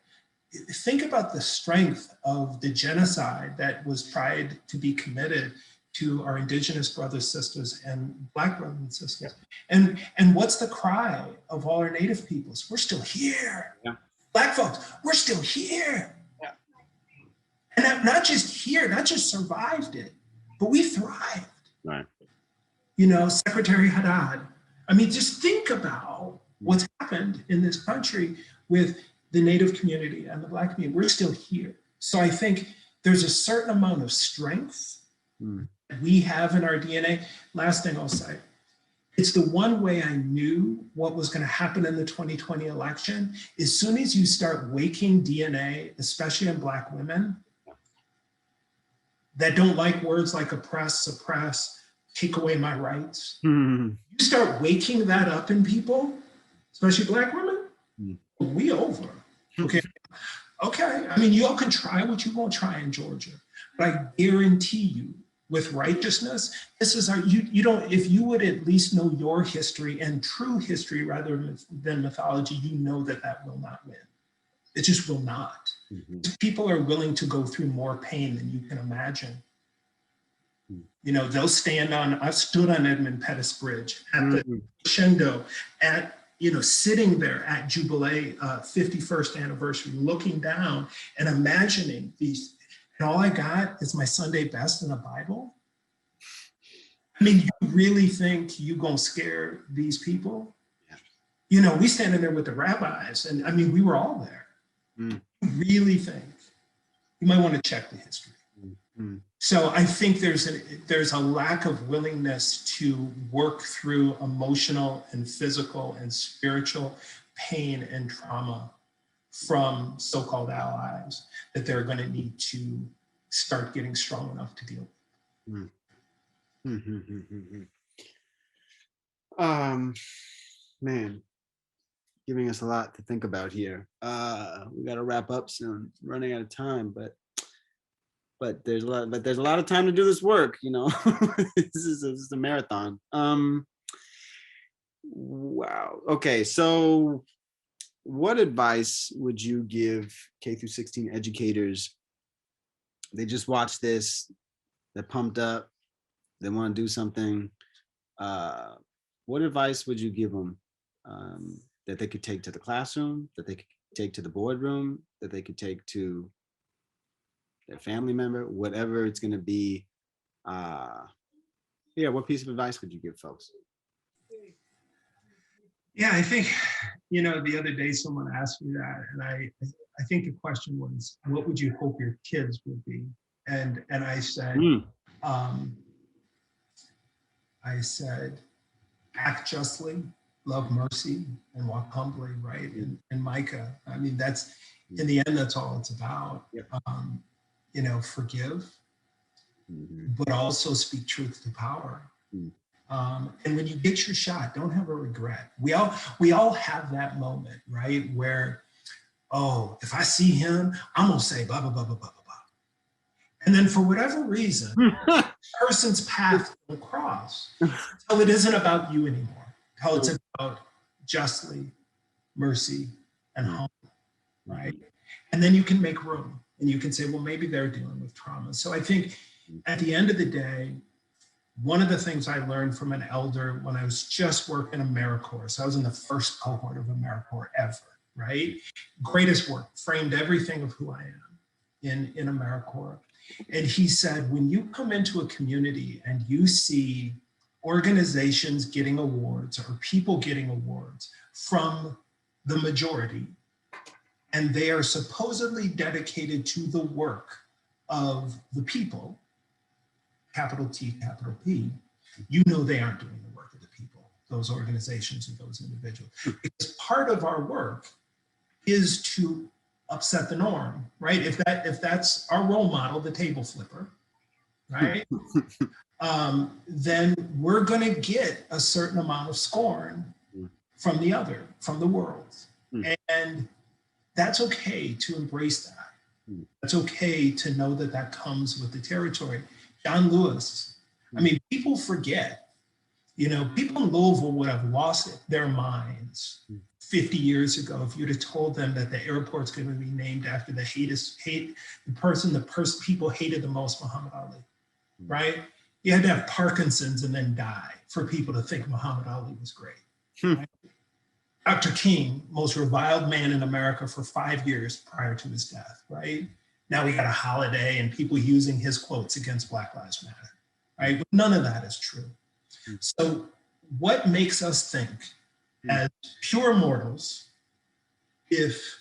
Think about the strength of the genocide that was tried to be committed to our Indigenous brothers, sisters, and Black brothers and sisters. And what's the cry of all our Native peoples? We're still here. Yeah. Black folks, we're still here. Yeah. And not just here, not just survived it, but we thrived. Right. You know, Secretary Haddad, I mean, just think about what's happened in this country with the Native community and the Black community. We're still here. So I think there's a certain amount of strength we have in our DNA. Last thing I'll say, it's the one way I knew what was going to happen in the 2020 election. As soon as you start waking DNA, especially in Black women, that don't like words like oppress, suppress, take away my rights. You start waking that up in people, especially Black women, we over. Okay. Okay. I mean, y'all can try what you won't try in Georgia, but I guarantee you, with righteousness, this is our, you don't, if you would at least know your history and true history rather than mythology, you know that that will not win. It just will not. People are willing to go through more pain than you can imagine. You know, they'll stand on, I've stood on Edmund Pettus Bridge at the crescendo, at, you know, sitting there at Jubilee 51st anniversary, looking down and imagining these, and all I got is my Sunday best and a Bible. I mean, you really think you gonna scare these people? Yeah. You know, we standing there with the rabbis, and I mean, we were all there. Mm. You really think? You might want to check the history. Mm. So I think there's a lack of willingness to work through emotional and physical and spiritual pain and trauma from so-called allies that they're going to need to start getting strong enough to deal with. Man, giving us a lot to think about here. We got to wrap up soon. Running out of time, but there's a lot of time to do this work. You know, this is a marathon. Wow. Okay, so what advice would you give K through 16 educators? They just watch this, they're pumped up, they want to do something. What advice would you give them that they could take to the classroom, that they could take to the boardroom, that they could take to their family member, whatever it's going to be? Yeah, what piece of advice would you give folks? Yeah, I think, you know, the other day someone asked me that, and I think the question was, what would you hope your kids would be? And I said, I said, act justly, love mercy, and walk humbly, right? And Micah, I mean, that's, in the end, that's all it's about. Yep. You know, forgive, but also speak truth to power. And when you get your shot, don't have a regret. We all have that moment, right? Where, oh, if I see him, I'm gonna say blah, blah, blah, blah, blah, blah. And then for whatever reason, the person's path will cross until it isn't about you anymore. Until it's about justly, mercy, and humbly, right? And then you can make room and you can say, well, maybe they're dealing with trauma. So I think at the end of the day, one of the things I learned from an elder when I was just working AmeriCorps, so I was in the first cohort of AmeriCorps ever, right? Greatest work, framed everything of who I am in AmeriCorps. And he said, when you come into a community and you see organizations getting awards or people getting awards from the majority, and they are supposedly dedicated to the work of the people, capital T, capital P, you know they aren't doing the work of the people, those organizations and those individuals. Because part of our work is to upset the norm, right? If that's our role model, the table flipper, right? Then we're gonna get a certain amount of scorn from the world. And that's okay to embrace that. It's okay to know that that comes with the territory. John Lewis, I mean, people forget, you know, people in Louisville would have lost their minds 50 years ago if you'd have told them that the airport's going to be named after the person people hated the most, Muhammad Ali, right? You had to have Parkinson's and then die for people to think Muhammad Ali was great. Right? Dr. King, most reviled man in America for 5 years prior to his death, right? Now we got a holiday and people using his quotes against Black Lives Matter, right? But none of that is true. So what makes us think as pure mortals, if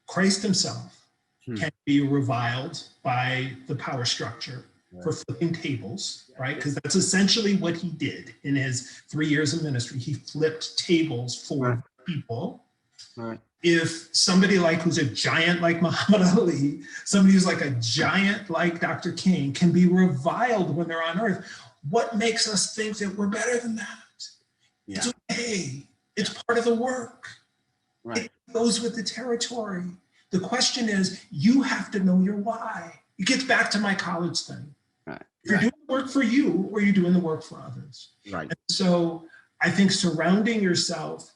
Christ himself can be reviled by the power structure for flipping tables, right? Because that's essentially what he did in his 3 years of ministry. He flipped tables for people. If somebody like who's a giant like Muhammad Ali, somebody who's like a giant like Dr. King can be reviled when they're on earth, what makes us think that we're better than that? Yeah. It's okay. It's part of the work. It goes with the territory. The question is, you have to know your why. It gets back to my college thing. If you're doing the work for you, or you're doing the work for others. And so I think surrounding yourself,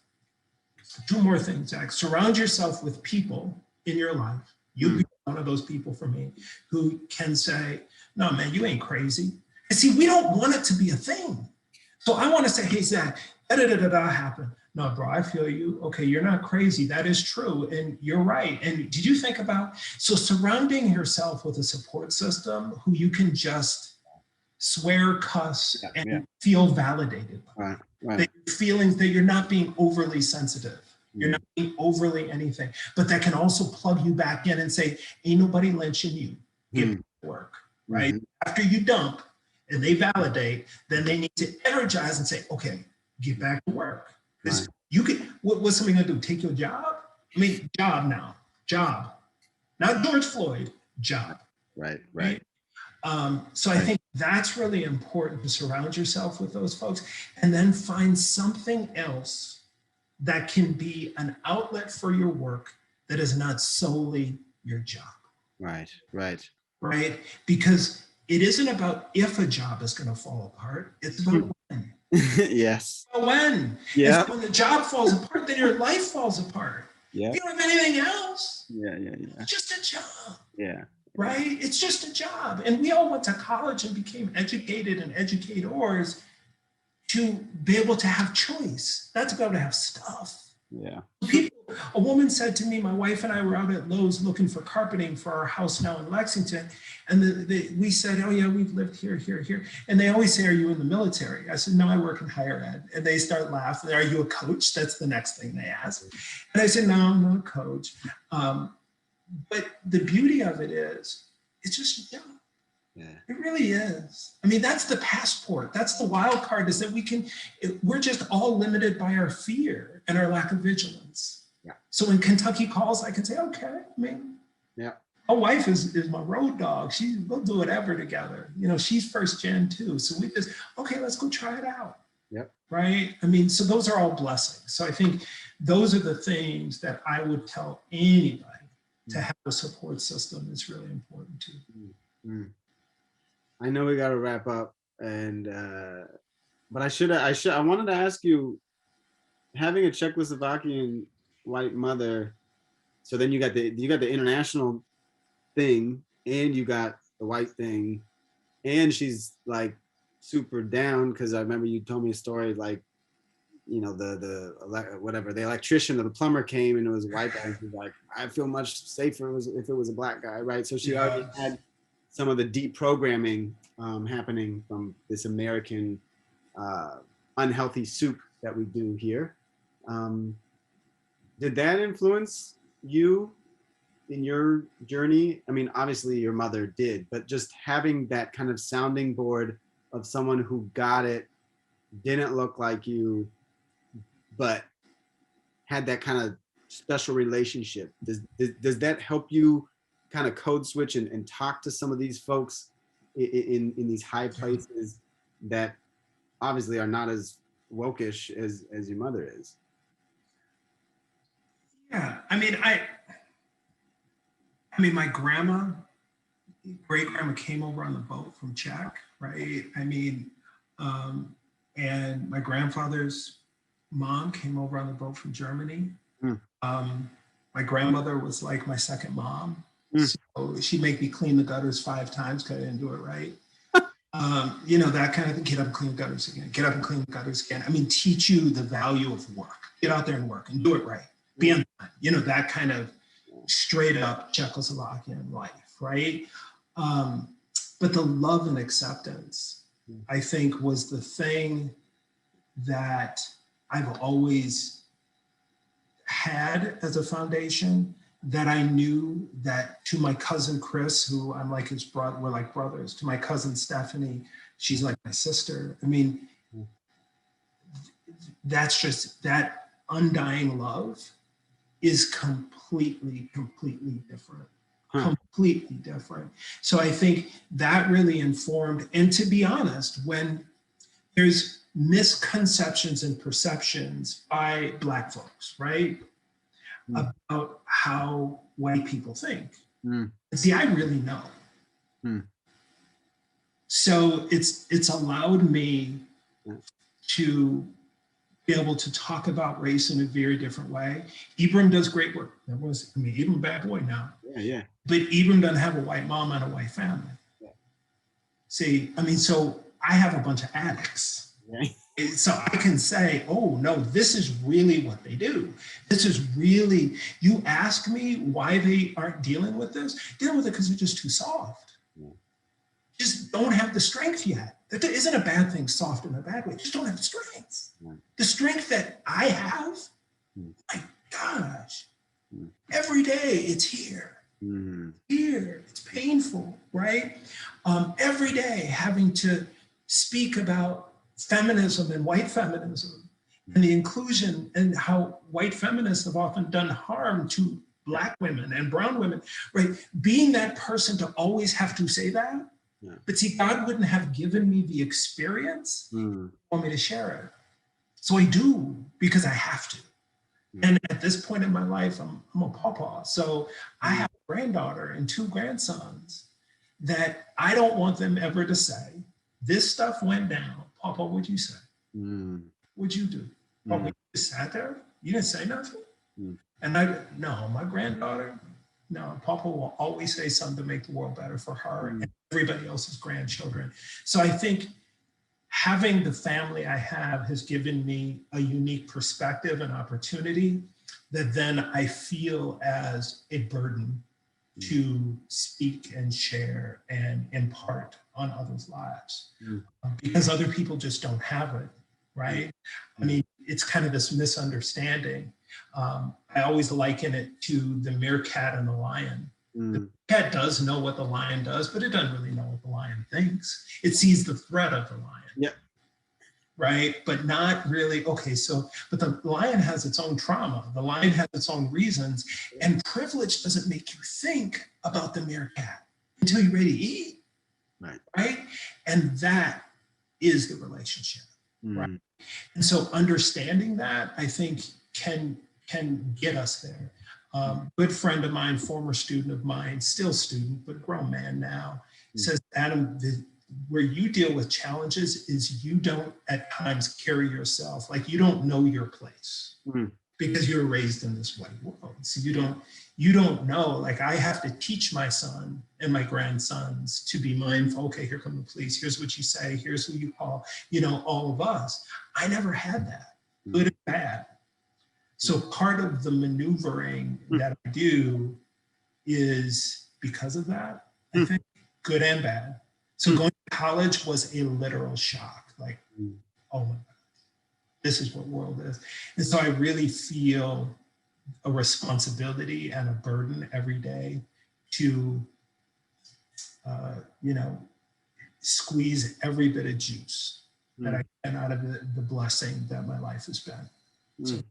two more things, Zach. Surround yourself with people in your life. You be one of those people for me who can say, no, man, you ain't crazy. And see, we don't want it to be a thing. So I want to say, hey, Zach, da-da-da-da-da happened. No, bro, I feel you. Okay, you're not crazy. That is true. And you're right. And did you think about, so surrounding yourself with a support system who you can just swear, cuss, Yeah, and yeah. feel validated. Right, That right. your feelings, that you're not being overly sensitive. You're not being overly anything, but that can also plug you back in and say, ain't nobody lynching you. Get back to work, right? After you dump and they validate, then they need to energize and say, okay, get back to work. Because you can, what's somebody gonna do? Take your job? I mean, job now, job. Not George Floyd, job. Right, right. So I think that's really important, to surround yourself with those folks and then find something else that can be an outlet for your work that is not solely your job. Right, right. Right? Because it isn't about if a job is going to fall apart, it's about when. Yes. When. Yeah. And so when the job falls apart, then your life falls apart. Yeah. If you don't have anything else, yeah. it's just a job. Yeah. Right? It's just a job. And we all went to college and became educated and educators to be able to have choice, not to be able to have stuff. Yeah. A woman said to me, my wife and I were out at Lowe's looking for carpeting for our house now in Lexington. And we said, oh yeah, we've lived here, here, here. And they always say, are you in the military? I said, no, I work in higher ed. And they start laughing. Are you a coach? That's the next thing they ask. And I said, no, I'm not a coach. But the beauty of it is, it's just a job. Yeah. It really is. I mean, that's the passport. That's the wild card, is that we're just all limited by our fear and our lack of vigilance. Yeah. So when Kentucky calls, I can say, okay, I mean, yeah. My wife is my road dog. We'll do whatever together. You know, she's first gen too. So we just, okay, let's go try it out. Yep. Right? I mean, so those are all blessings. So I think those are the things that I would tell anybody to have a support system is really important too. I know we got to wrap up, and but I wanted to ask you, having a Czechoslovakian white mother, so then you got the international thing, and you got the white thing, and she's like super down, because I remember you told me a story, like, you know, the electrician or the plumber came and it was a white guy, and she's like, I feel much safer if it was a black guy, right? So she already had some of the deep programming happening from this American unhealthy soup that we do here. Did that influence you in your journey? I mean, obviously your mother did, but just having that kind of sounding board of someone who got it, didn't look like you, but had that kind of special relationship. Does that help you kind of code switch and talk to some of these folks in these high places that obviously are not as wokish as your mother is? Yeah, I mean, my great grandma came over on the boat from Czech, right? I mean, and my grandfather's mom came over on the boat from Germany. My grandmother was like my second mom. So she'd make me clean the gutters 5 times because I didn't do it right. You know, that kind of thing. Get up and clean the gutters again. Get up and clean the gutters again. I mean, teach you the value of work. Get out there and work and do it right. Be on time. You know, that kind of straight up Czechoslovakian life, right? But the love and acceptance, I think, was the thing that I've always had as a foundation, that I knew that to my cousin Chris, who I'm like his brother, we're like brothers, to my cousin Stephanie, she's like my sister. I mean, that's just, that undying love is completely different. Completely different. So I think that really informed, and to be honest, when there's misconceptions and perceptions by Black folks, right? About how white people think. See, I really know. So it's allowed me to be able to talk about race in a very different way. Ibram does great work. Ibram a bad boy now. Yeah. But Ibram doesn't have a white mom and a white family. Yeah. See, I mean, so I have a bunch of addicts. Right. So I can say, oh no, this is really what they do. This is really, you ask me why they aren't dealing with this, dealing with it because they're just too soft. Yeah. just don't have the strength yet. That isn't a bad thing, soft in a bad way. Just don't have the strength. The strength that I have, my gosh, every day it's here. Here, it's painful, right? Every day having to speak about feminism and white feminism and the inclusion and how white feminists have often done harm to Black women and brown women, right? Being that person to always have to say that. But see, God wouldn't have given me the experience for me to share it. So I do because I have to. And at this point in my life, I'm a pawpaw. So I have a granddaughter and 2 grandsons that I don't want them ever to say, this stuff went down. Pawpaw, what'd you say? What'd you do? Pawpaw, you just sat there? You didn't say nothing? And no, my granddaughter, no, Pawpaw will always say something to make the world better for her and everybody else's grandchildren. So I think having the family I have has given me a unique perspective and opportunity that then I feel as a burden to speak and share and impart on others' lives because other people just don't have it, right? I mean, it's kind of this misunderstanding. I always liken it to the meerkat and the lion. The cat does know what the lion does, but it doesn't really know what the lion thinks. It sees the threat of the lion. Right? But not really, okay, so, but the lion has its own trauma. The lion has its own reasons. And privilege doesn't make you think about the meerkat until you're ready to eat. Right? And that is the relationship. Right? And so understanding that, I think, can get us there. Good friend of mine, former student of mine, still student, but grown man now, says, Adam, where you deal with challenges is you don't at times carry yourself, like you don't know your place because you're raised in this white world. So you don't know, like I have to teach my son and my grandsons to be mindful. Okay, here come the police. Here's what you say. Here's who you call, all of us. I never had that, good and bad. So part of the maneuvering that I do is because of that, I think, good and bad. So going to college was a literal shock. Like, oh my God, this is what world is. And so I really feel a responsibility and a burden every day to, squeeze every bit of juice that I can out of the blessing that my life has been. So.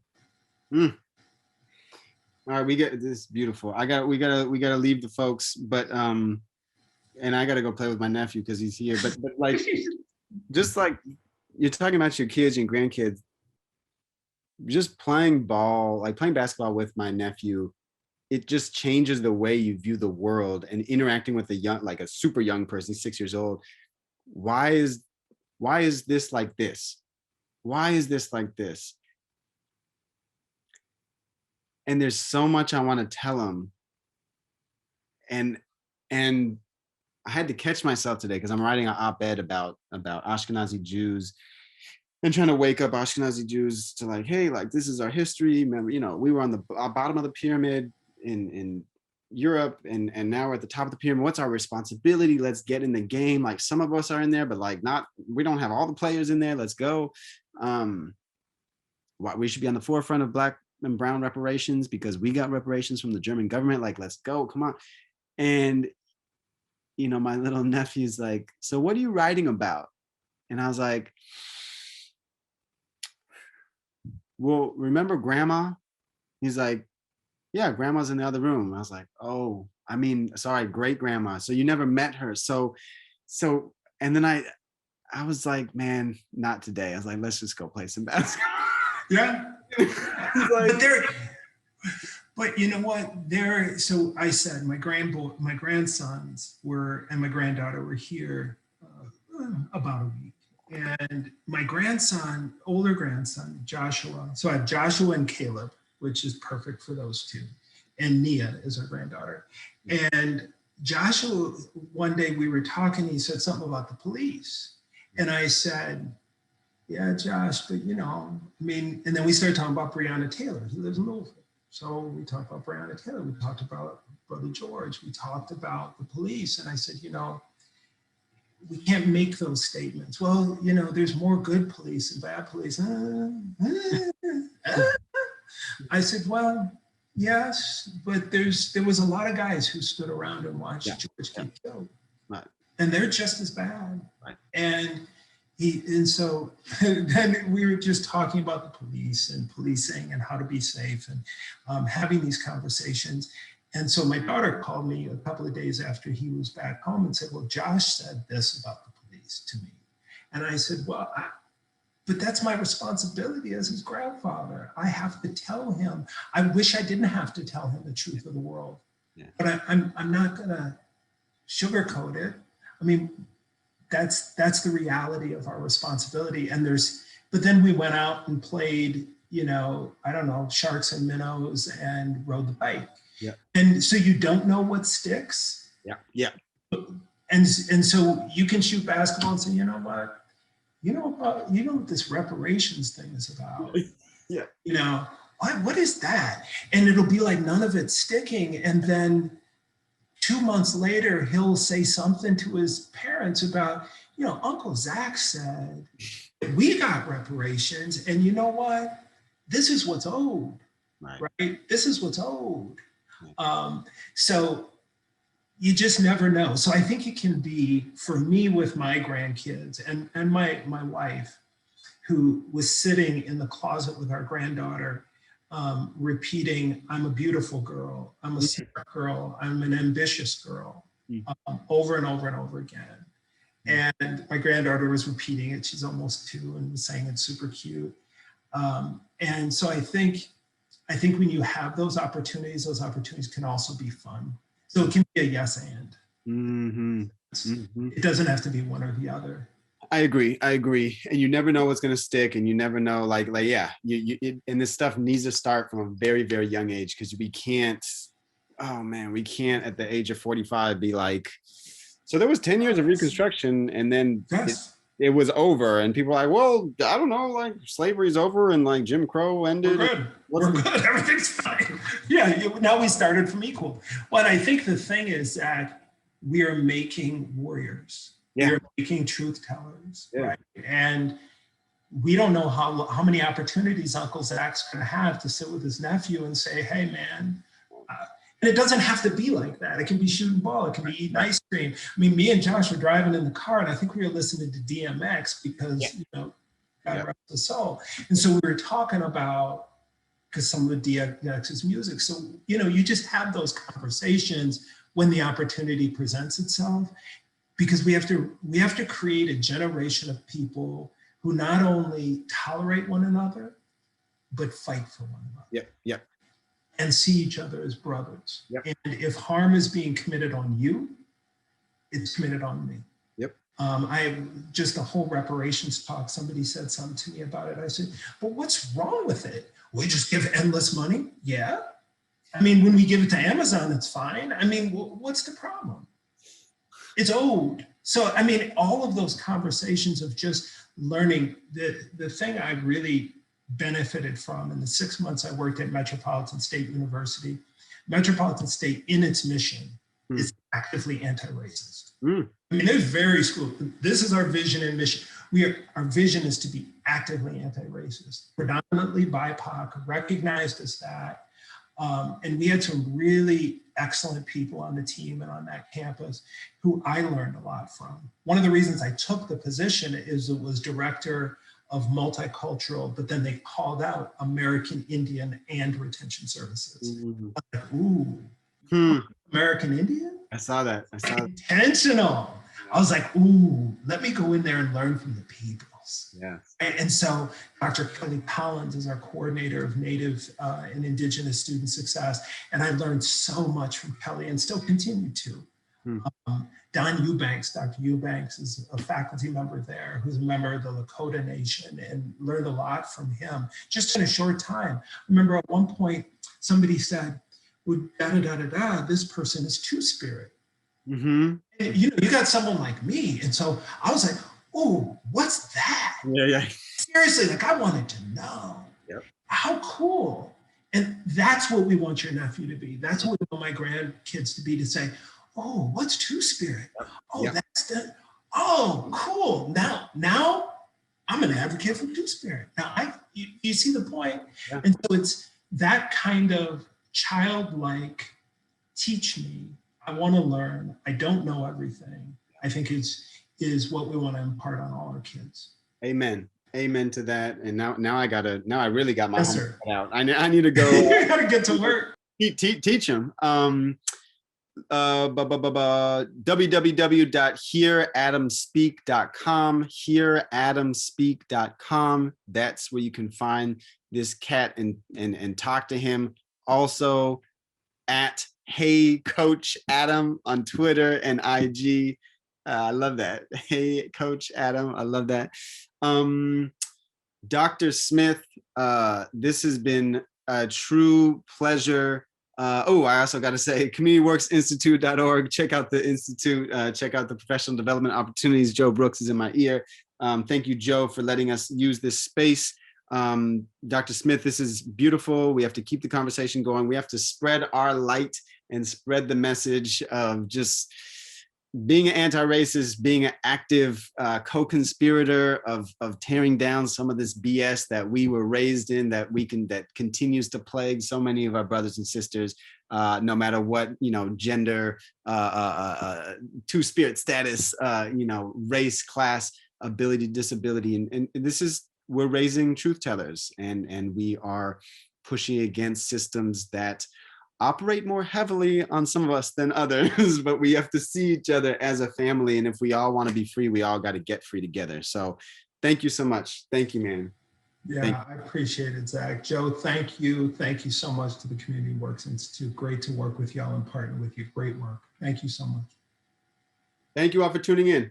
All right, we get this beautiful. We gotta leave the folks, but and I gotta go play with my nephew because he's here. But like, just like you're talking about your kids and grandkids, just playing ball, like playing basketball with my nephew, it just changes the way you view the world and interacting with a super young person, 6 years old. Why is this like this? Why is this like this? And there's so much I want to tell him. And I had to catch myself today because I'm writing an op-ed about Ashkenazi Jews and trying to wake up Ashkenazi Jews to like, hey, like this is our history. Remember, we were on the bottom of the pyramid in Europe and now we're at the top of the pyramid. What's our responsibility? Let's get in the game. Like some of us are in there, but like we don't have all the players in there. Let's go. We should be on the forefront of Black and brown reparations because we got reparations from the German government. Like, let's go, come on. And, my little nephew's like, so what are you writing about? And I was like, well, remember grandma? He's like, yeah, grandma's in the other room. I was like, oh, sorry, great grandma. So you never met her. So, and then I was like, man, not today. I was like, let's just go play some basketball. Yeah. But you know what? So I said my grandsons and my granddaughter were here about a week. And my older grandson, Joshua, so I have Joshua and Caleb, which is perfect for those two. And Nia is our granddaughter. And Joshua, one day we were talking, he said something about the police. And I said, yeah, Josh, but and then we started talking about Breonna Taylor, who lives in Louisville. So we talked about Breonna Taylor, we talked about Brother George, we talked about the police. And I said, we can't make those statements. Well, you know, there's more good police than bad police. I said, well, yes, but there was a lot of guys who stood around and watched George get killed. Right. And they're just as bad. Right. And so then we were just talking about the police and policing and how to be safe and having these conversations. And so my daughter called me a couple of days after he was back home and said, well, Josh said this about the police to me. And I said, well, but that's my responsibility as his grandfather. I have to tell him. I wish I didn't have to tell him the truth of the world. Yeah. But I'm not gonna sugarcoat it. I mean, that's the reality of our responsibility. And but then we went out and played, you know, I don't know, sharks and minnows and rode the bike. Yeah. And so you don't know what sticks. Yeah. Yeah. And so you can shoot basketball and say, you know what? You know what this reparations thing is about. Yeah. You know, what is that? And it'll be like none of it's sticking. And then 2 months later, he'll say something to his parents about, you know, Uncle Zach said, we got reparations. And you know what? This is what's owed, right? This is what's owed. So you just never know. So I think it can be, for me with my grandkids and my wife, who was sitting in the closet with our granddaughter, repeating, I'm a beautiful girl, I'm a smart girl, I'm an ambitious girl, over and over and over again. And my granddaughter was repeating it. She's almost 2 and was saying it's super cute. And so I think when you have those opportunities can also be fun. So it can be a yes and. It doesn't have to be one or the other. I agree. And you never know what's going to stick, and you never know, and this stuff needs to start from a very, very young age, because we can't at the age of 45 be like, so there was 10 years of Reconstruction, and then it was over, and people are like, well, I don't know, like slavery's over and like Jim Crow ended. We're good. Everything's fine. Yeah, now we started from equal. Well, I think the thing is that we are making warriors. Yeah. We're making truth tellers, right? And we don't know how many opportunities Uncle Zach's going to have to sit with his nephew and say, hey, man, and it doesn't have to be like that. It can be shooting ball. It can be eating ice cream. I mean, me and Josh were driving in the car, and I think we were listening to DMX because, you know, God rest his soul. And so we were talking about, because some of the DMX's music. So, you know, you just have those conversations when the opportunity presents itself, because we have to create a generation of people who not only tolerate one another, but fight for one another. Yep. And see each other as brothers. Yep. And if harm is being committed on you, it's committed on me. Yep. Just the whole reparations talk, somebody said something to me about it. I said, but what's wrong with it? We just give endless money? Yeah. I mean, when we give it to Amazon, it's fine. I mean, what's the problem? It's owed. So, I mean, all of those conversations of just learning, the thing I really benefited from in the 6 months I worked at Metropolitan State University, Metropolitan State in its mission is actively anti-racist. I mean, there's various schools. This is our vision and mission. Our vision is to be actively anti-racist, predominantly BIPOC, recognized as that. And we had some really excellent people on the team and on that campus who I learned a lot from. One of the reasons I took the position is it was director of multicultural, but then they called out American Indian and retention services. Like, ooh, American Indian? I saw that. Intentional. I was like, ooh, let me go in there and learn from the peoples. Yeah. And so Dr. Kelly Collins is our coordinator of Native and Indigenous student success. And I learned so much from Kelly and still continue to. Don Eubanks, Dr. Eubanks is a faculty member there who's a member of the Lakota Nation, and learned a lot from him just in a short time. I remember at one point somebody said, well, this person is Two-Spirit. And, you know, you got someone like me. And so I was like, oh, what's that? Yeah. Seriously, like I wanted to know. Yep. How cool. And that's what we want your nephew to be. That's what we want my grandkids to be, to say, oh, what's Two-Spirit? Oh, that's the, Oh, cool. Now I'm an advocate for two-spirit. Now you see the point? Yeah. And so it's that kind of childlike, teach me, I want to learn, I don't know everything, I think is what we want to impart on all our kids. Amen. Amen to that. And now I really got my Yes, homework sir. cut out. I need to go You got to get to work. teach them. www.hearadamspeak.com, hearadamspeak.com. That's where you can find this cat and talk to him. Also at Hey Coach Adam on Twitter and IG. I love that. Hey Coach Adam, I love that. Dr. Smith, this has been a true pleasure. I also got to say, communityworksinstitute.org. Check out the Institute, check out the professional development opportunities. Joe Brooks is in my ear. Thank you, Joe, for letting us use this space. Dr. Smith, this is beautiful. We have to keep the conversation going. We have to spread our light and spread the message of just being an anti-racist, being an active co-conspirator of tearing down some of this BS that we were raised in, that continues to plague so many of our brothers and sisters, no matter what, gender, two-spirit status, race, class, ability, disability. And we're raising truth tellers, and we are pushing against systems that operate more heavily on some of us than others, but we have to see each other as a family. And if we all want to be free, we all got to get free together. So thank you so much. Thank you, man. Yeah, I appreciate it, Zach. Joe, thank you. Thank you so much to the Community Works Institute. Great to work with y'all and partner with you. Great work. Thank you so much. Thank you all for tuning in.